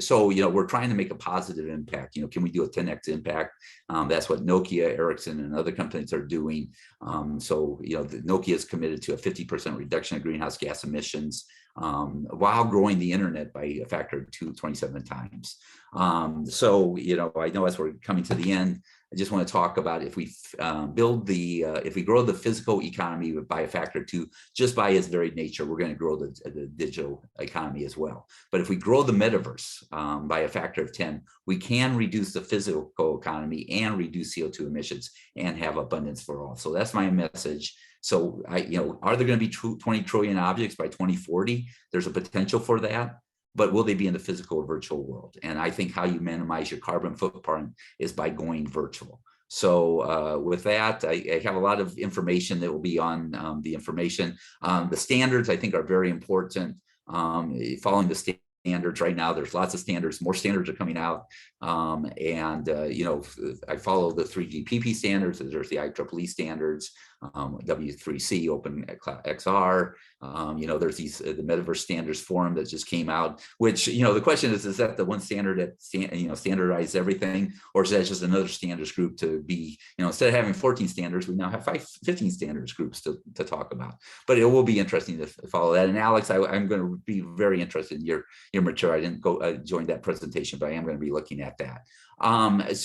S6: So we're trying to make a positive impact. Can we do a 10x impact? That's what Nokia, Ericsson, and other companies are doing. Nokia is committed to a 50% reduction of greenhouse gas emissions while growing the internet by a factor of 27 times. I know as we're coming to the end, I just want to talk about if we if we grow the physical economy by a factor of 2, just by its very nature, we're going to grow the digital economy as well. But if we grow the metaverse by a factor of 10, we can reduce the physical economy and reduce CO2 emissions and have abundance for all. So that's my message. So are there going to be 20 trillion objects by 2040? There's a potential for that. But will they be in the physical or virtual world? And I think how you minimize your carbon footprint is by going virtual. So with that, I have a lot of information that will be on the information. The standards, I think, are very important. Following the standards right now, there's lots of standards, more standards are coming out. I follow the 3GPP standards, there's the IEEE standards, W3C, Open XR, there's the Metaverse Standards Forum that just came out, which, the question is that the one standard that, standardized everything, or is that just another standards group to be, instead of having 14 standards, we now have 15 standards groups to talk about. But it will be interesting to follow that. And Alex, I'm going to be very interested in your material. I didn't go join that presentation, but I am going to be looking at that. Let's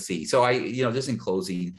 S6: see. So just in closing,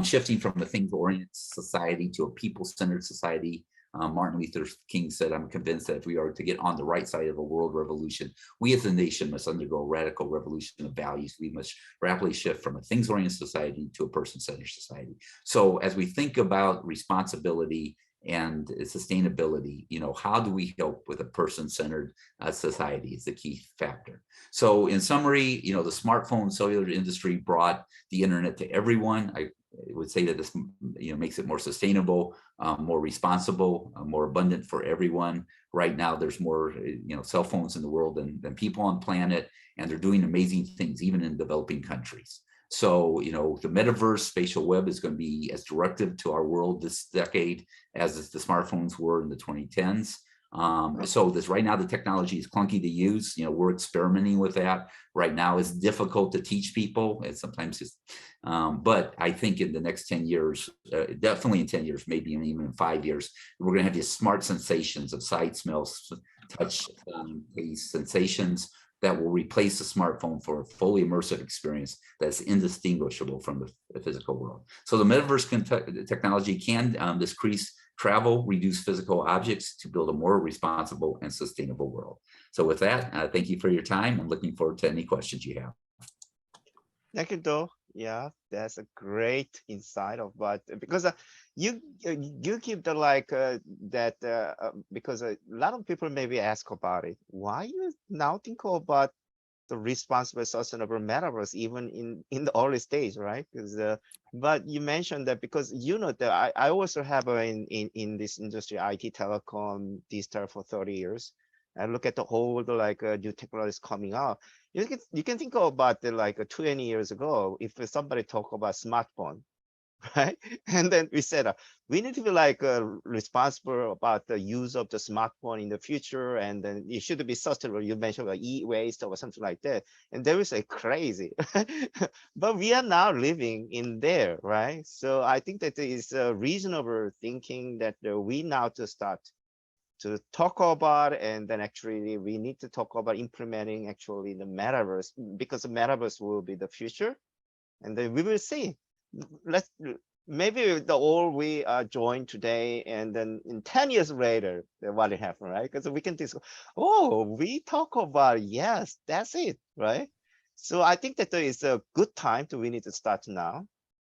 S6: shifting from a things-oriented society to a people-centered society. Martin Luther King said, I'm convinced that if we are to get on the right side of a world revolution, we as a nation must undergo a radical revolution of values. We must rapidly shift from a things-oriented society to a person-centered society. So as we think about responsibility and sustainability, how do we help with a person-centered society is the key factor. So in summary, the smartphone cellular industry brought the internet to everyone. I would say that this, makes it more sustainable, more responsible, more abundant for everyone. Right now, there's more, cell phones in the world than people on the planet, and they're doing amazing things, even in developing countries. So, the metaverse spatial web is going to be as disruptive to our world this decade as the smartphones were in the 2010s. So right now, the technology is clunky to use. We're experimenting with that. Right now, it's difficult to teach people. And sometimes it's, but I think in the next 10 years, definitely in 10 years, maybe even in 5 years, we're going to have these smart sensations of sight, smell, touch, taste sensations that will replace the smartphone for a fully immersive experience that's indistinguishable from the physical world. So the metaverse technology can decrease travel, reduce physical objects to build a more responsible and sustainable world. So with that, thank you for your time. I'm looking forward to any questions you have.
S1: Thank you, Do. Yeah, that's a great insight of what, because you give the because a lot of people maybe ask about it. Why you now think about the responsible sustainable metaverse even in the early stage, right? Because but you mentioned that because that I also have in this industry, IT, telecom, digital for 30 years. I look at the whole new technologies coming out. You can think about 20 years ago, if somebody talk about smartphone, right? And then we said we need to be responsible about the use of the smartphone in the future, and then it should be sustainable. You mentioned e-waste or something like that, and there is crazy, but we are now living in there, right? So I think that it is a reasonable thinking that we now to start to talk about, and then actually we need to talk about implementing actually the metaverse, because the metaverse will be the future, and then we will see. Maybe all we joined today, and then in 10 years later, what it happened, right? Because we can discuss, we talk about, yes, that's it, right? So I think that there is a good time we need to start now.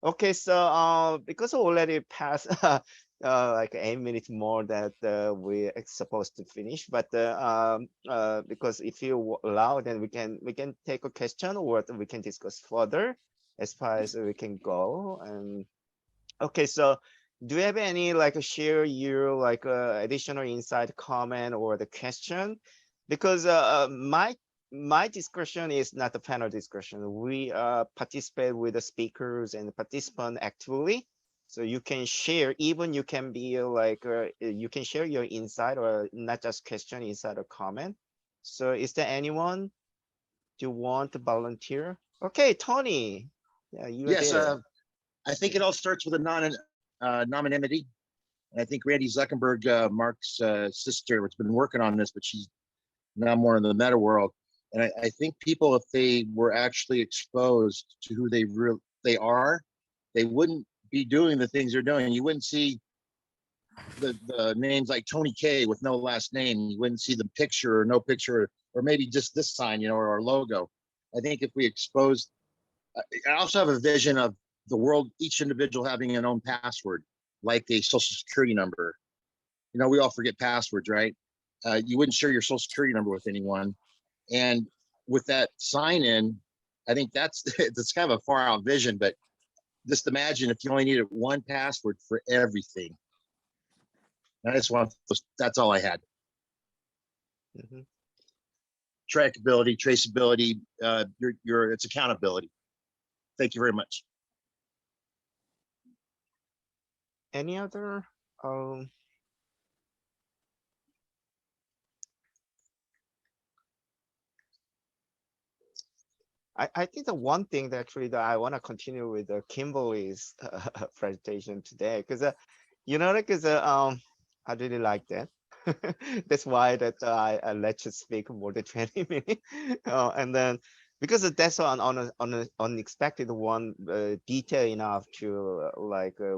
S1: Okay, so because already past like 8 minutes more that we are supposed to finish. But because if you allow, then we can take a question or we can discuss further as far as we can go. And okay, so do you have any like share your like additional insight, comment, or the question? Because my discussion is not a panel discussion. We participate with the speakers and the participant actively. So you can share, even you can be like you can share your insight or not just question, insight or comment. So is there anyone do you want to volunteer? Okay, Tony. Yeah, you are
S4: Yes,
S1: there.
S4: I think it all starts with a anonymity. And I think Randy Zuckerberg, Mark's sister, has been working on this, but she's now more in the meta world. And I think people, if they were actually exposed to who they are, they wouldn't be doing the things they're doing. You wouldn't see the names like Tony K with no last name. You wouldn't see the picture or no picture, or maybe just this sign, or our logo. I think if we expose, I also have a vision of the world, each individual having an own password, like a social security number. We all forget passwords, right? You wouldn't share your social security number with anyone. And with that sign in, I think that's kind of a far out vision, but just imagine if you only needed one password for everything. And I just want, that's all I had.
S1: Mhm.
S4: Trackability, traceability, it's accountability. Thank you very much.
S1: Any other I think the one thing that actually that I want to continue with Kimberly's presentation today, because because I really like that. That's why that I let you speak more than 20 minutes, and then because that's on a unexpected one, detail enough to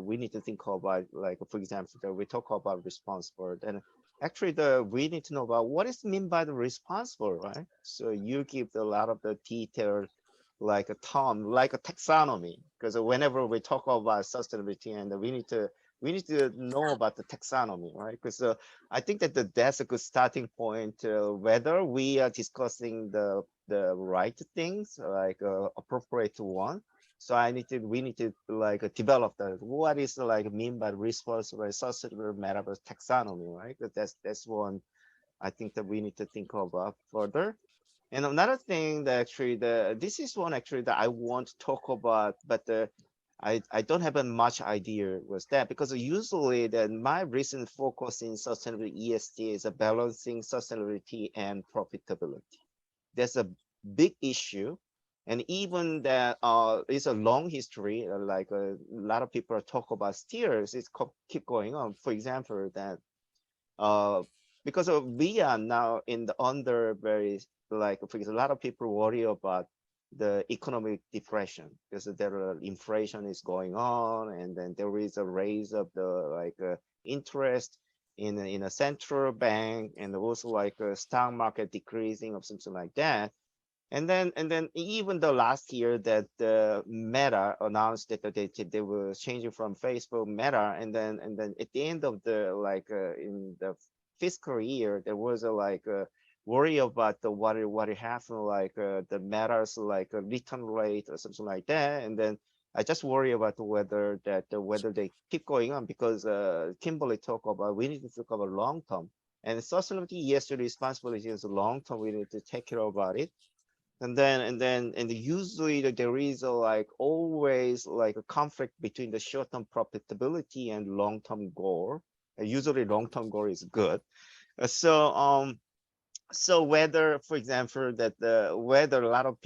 S1: we need to think about, like, for example, that we talk about responsible, and actually we need to know about what is mean by the responsible, right? So you give a lot of the detail, like a term, like a taxonomy, because whenever we talk about sustainability, and we need to know about the taxonomy, right? Because I think that that's a good starting point, whether we are discussing the right things, like appropriate one. So we need to like develop what is like mean by responsible sustainable metaverse taxonomy, right? That's one I think that we need to think about further. And another thing that actually this is one actually that I want to talk about, but I don't have a much idea was that, because usually my recent focus in sustainable ESG is a balancing sustainability and profitability. That's a big issue. And even that it's a long history, like a lot of people talk about steers, keep going on. For example, that uh, because we are now in the under very, like, because a lot of people worry about the economic depression, because there are inflation is going on, and then there is a raise of the interest in a central bank, and also like a stock market decreasing or something like that. And then even the last year that Meta announced that they were changing from Facebook Meta, and then at the end of the in the fiscal year, there was a worry about the what happened, the Meta's return rate or something like that. And then I just worry about whether they keep going on, because Kimberly talked about we need to talk about long term, and sustainability, yes, the responsibility is long term. We need to take care about it. And usually there is always like a conflict between the short-term profitability and long-term goal. Usually long-term goal is good. So whether, for example, that whether a lot of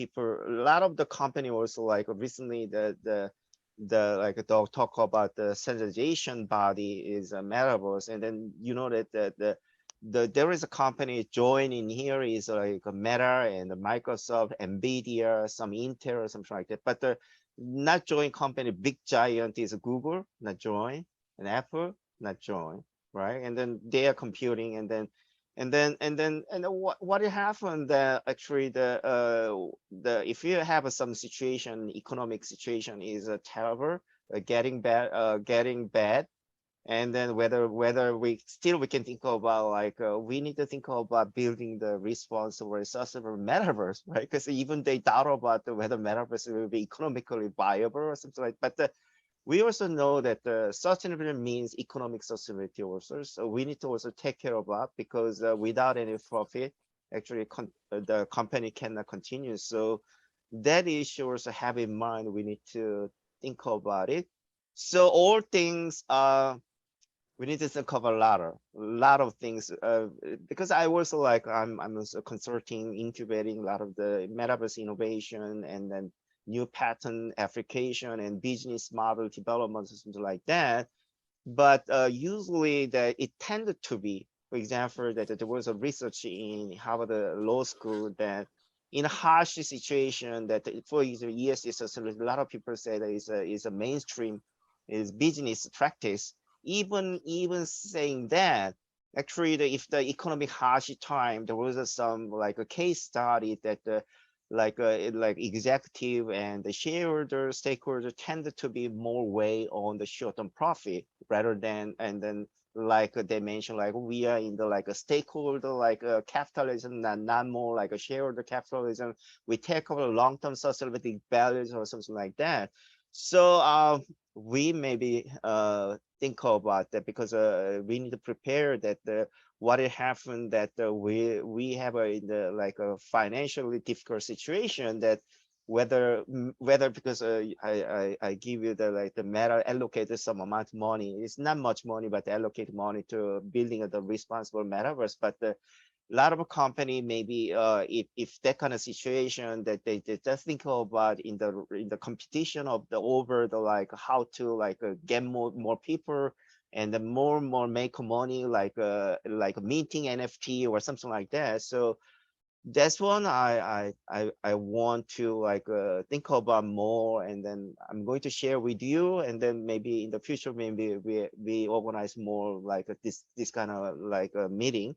S1: the company also, like recently they'll talk about the standardization body is a Metaverse, and then that there is a company joining here is like a Meta and Microsoft, Nvidia, some Intel or something like that. But the not join company, big giant is Google, not join, and Apple, not join, right? And then they are computing, and then what happened that actually the if you have some situation, economic situation is terrible, getting bad, And then whether we can think about like we need to think about building the responsible sustainable metaverse, right? Because even they doubt about whether metaverse will be economically viable or something like. But we also know that sustainability means economic sustainability also. So we need to also take care of that, because without any profit, actually the company cannot continue. So that issue also have in mind. We need to think about it. So all things we need to think of a lot of things, because I also like I'm also consulting, incubating a lot of the metaverse innovation, and then new pattern application and business model development, something like that. But usually that it tended to be, for example, that there was a research in Harvard Law School that in a harsh situation that for example, ESG, so a lot of people say that is a mainstream is business practice. Even saying that, actually, if the economic harsh time, there was some like a case study that like executive and the shareholder stakeholder tended to be more way on the short-term profit rather than, and then like they mentioned, like we are in the like a stakeholder like capitalism, and not more like a shareholder capitalism. We take over long-term sustainability values or something like that. So we maybe think about that, because we need to prepare that what it happened that we have in the like a financially difficult situation, that whether because I give you the like the meta allocated some amount of money. It's not much money, but allocate money to building the responsible metaverse. But a lot of company maybe if that kind of situation that they just think about in the competition of the over the like how to like get more people and then more make money like minting NFT or something like that. So that's one I want to like think about more, and then I'm going to share with you, and then maybe in the future maybe we organize more like this kind of like a meeting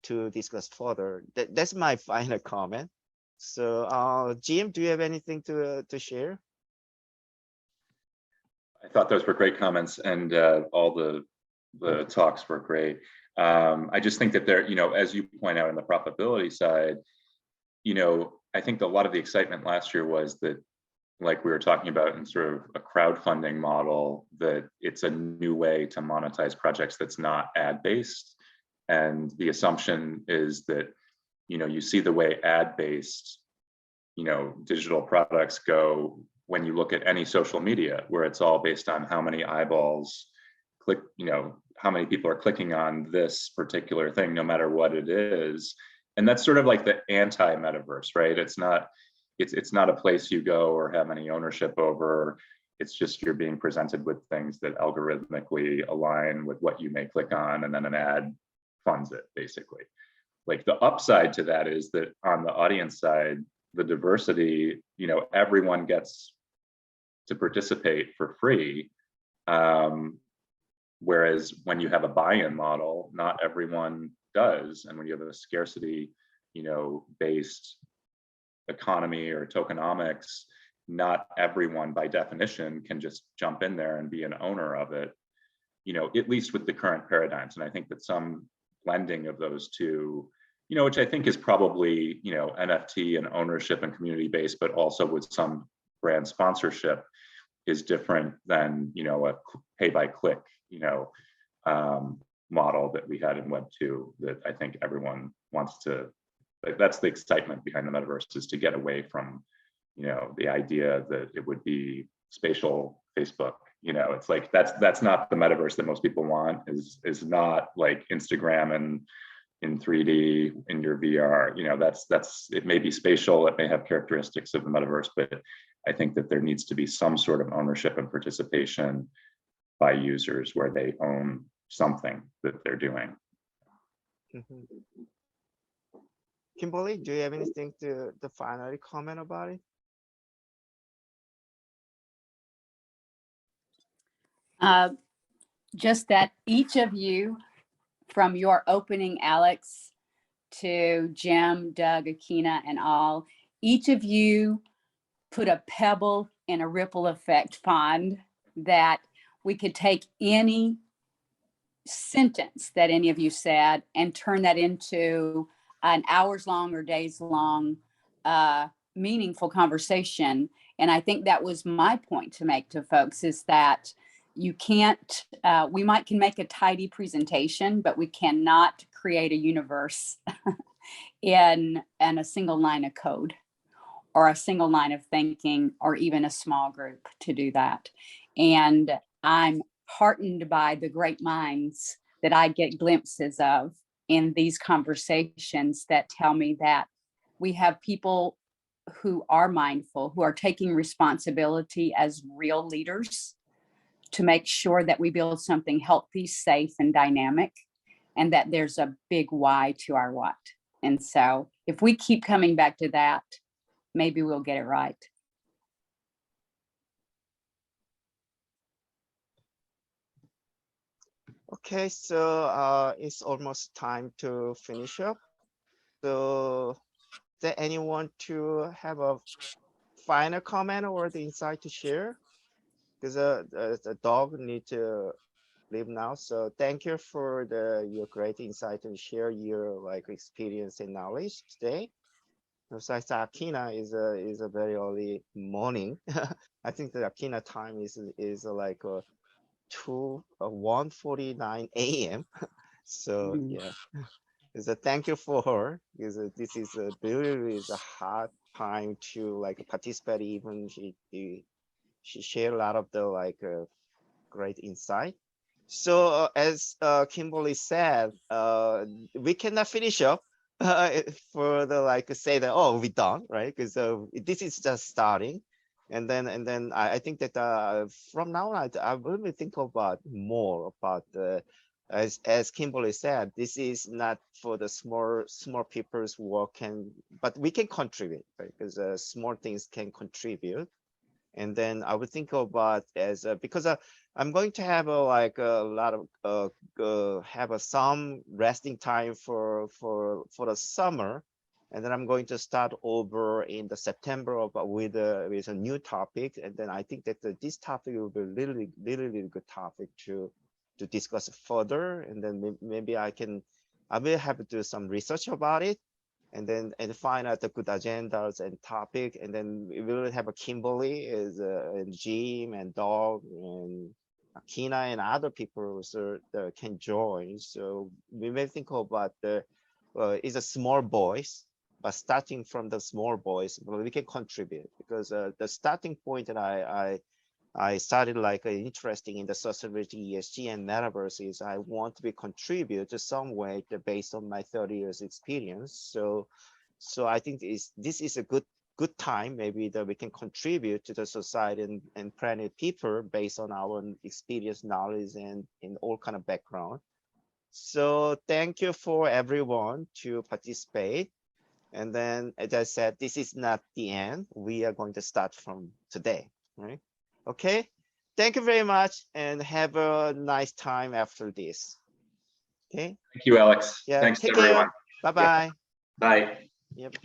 S1: to discuss further. That's my final comment. So Jim, do you have anything to share?
S3: I thought those were great comments, and all the talks were great. I just think that there, as you point out on the profitability side, I think a lot of the excitement last year was that, like we were talking about in sort of a crowdfunding model, that it's a new way to monetize projects that's not ad-based. And the assumption is that, you see the way ad-based, digital products go when you look at any social media, where it's all based on how many eyeballs click, how many people are clicking on this particular thing, no matter what it is. And that's sort of like the anti-metaverse, right? It's not a place you go or have any ownership over. It's just you're being presented with things that algorithmically align with what you may click on, and then an ad funds it, basically. Like the upside to that is that on the audience side, the diversity, everyone gets to participate for free. Whereas when you have a buy-in model, not everyone does. And when you have a scarcity, based economy or tokenomics, not everyone by definition can just jump in there and be an owner of it, at least with the current paradigms. And I think that some blending of those two, which I think is probably, NFT and ownership and community based, but also with some brand sponsorship, is different than, a pay by click, model that we had in Web 2 that I think everyone wants to, that's the excitement behind the metaverse, is to get away from, the idea that it would be spatial Facebook. It's like that's not the metaverse that most people want, is not like Instagram and in 3D in your VR. That's it may be spatial, it may have characteristics of the metaverse, but I think that there needs to be some sort of ownership and participation by users where they own something that they're doing.
S1: Mm-hmm. Kimberly, do you have anything to finally comment about it?
S5: Just that each of you, from your opening, Alex, to Jim, Doug, Akina, and all, each of you put a pebble in a ripple effect pond that we could take any sentence that any of you said and turn that into an hours long or days long meaningful conversation. And I think that was my point to make to folks, is that you can't, we can make a tidy presentation, but we cannot create a universe in a single line of code or a single line of thinking or even a small group to do that. And I'm heartened by the great minds that I get glimpses of in these conversations that tell me that we have people who are mindful, who are taking responsibility as real leaders to make sure that we build something healthy, safe, and dynamic, and that there's a big why to our what. And so if we keep coming back to that, maybe we'll get it right.
S1: Okay, so it's almost time to finish up. So is there anyone to have a final comment or the insight to share? Because the dog need to leave now. So thank you for your great insight and share your like experience and knowledge today. Besides, Akina is a very early morning. I think the Akina time is like 1:49 a.m. So yeah, is a thank you for her, because this is a really is a hard time to like participate. Even she shared a lot of the like great insight. So as Kimberly said, we cannot finish up for the like say that, oh, we're done, right? Because this is just starting. And then I think that from now on, I really think about more about as Kimberly said, this is not for the small people's work, but we can contribute, right? Because small things can contribute. And then I would think about as because I'm going to have like a lot of have some resting time for the summer, and then I'm going to start over in the September with a new topic. And then I think that this topic will be really good topic to discuss further. And then maybe I will have to do some research about it, and find out the good agendas and topic. And then we will have a Kimberly and Jim and Dog and Akina and other people can join. So we may think about it's a small boys, but starting from the small boys, we can contribute, because the starting point that I started like interesting in the sustainability, ESG, and metaverse is I want to be contribute to some way based on my 30 years experience. So I think this is a good time maybe that we can contribute to the society and planet people based on our experience, knowledge, and in all kind of background. So thank you for everyone to participate. And then, as I said, this is not the end. We are going to start from today, right? Okay, thank you very much, and have a nice time after this. Okay.
S3: Thank you, Alex.
S1: Yeah.
S3: Thanks
S1: Take
S3: everyone.
S1: care. Bye-bye.
S3: Bye.
S1: Yep.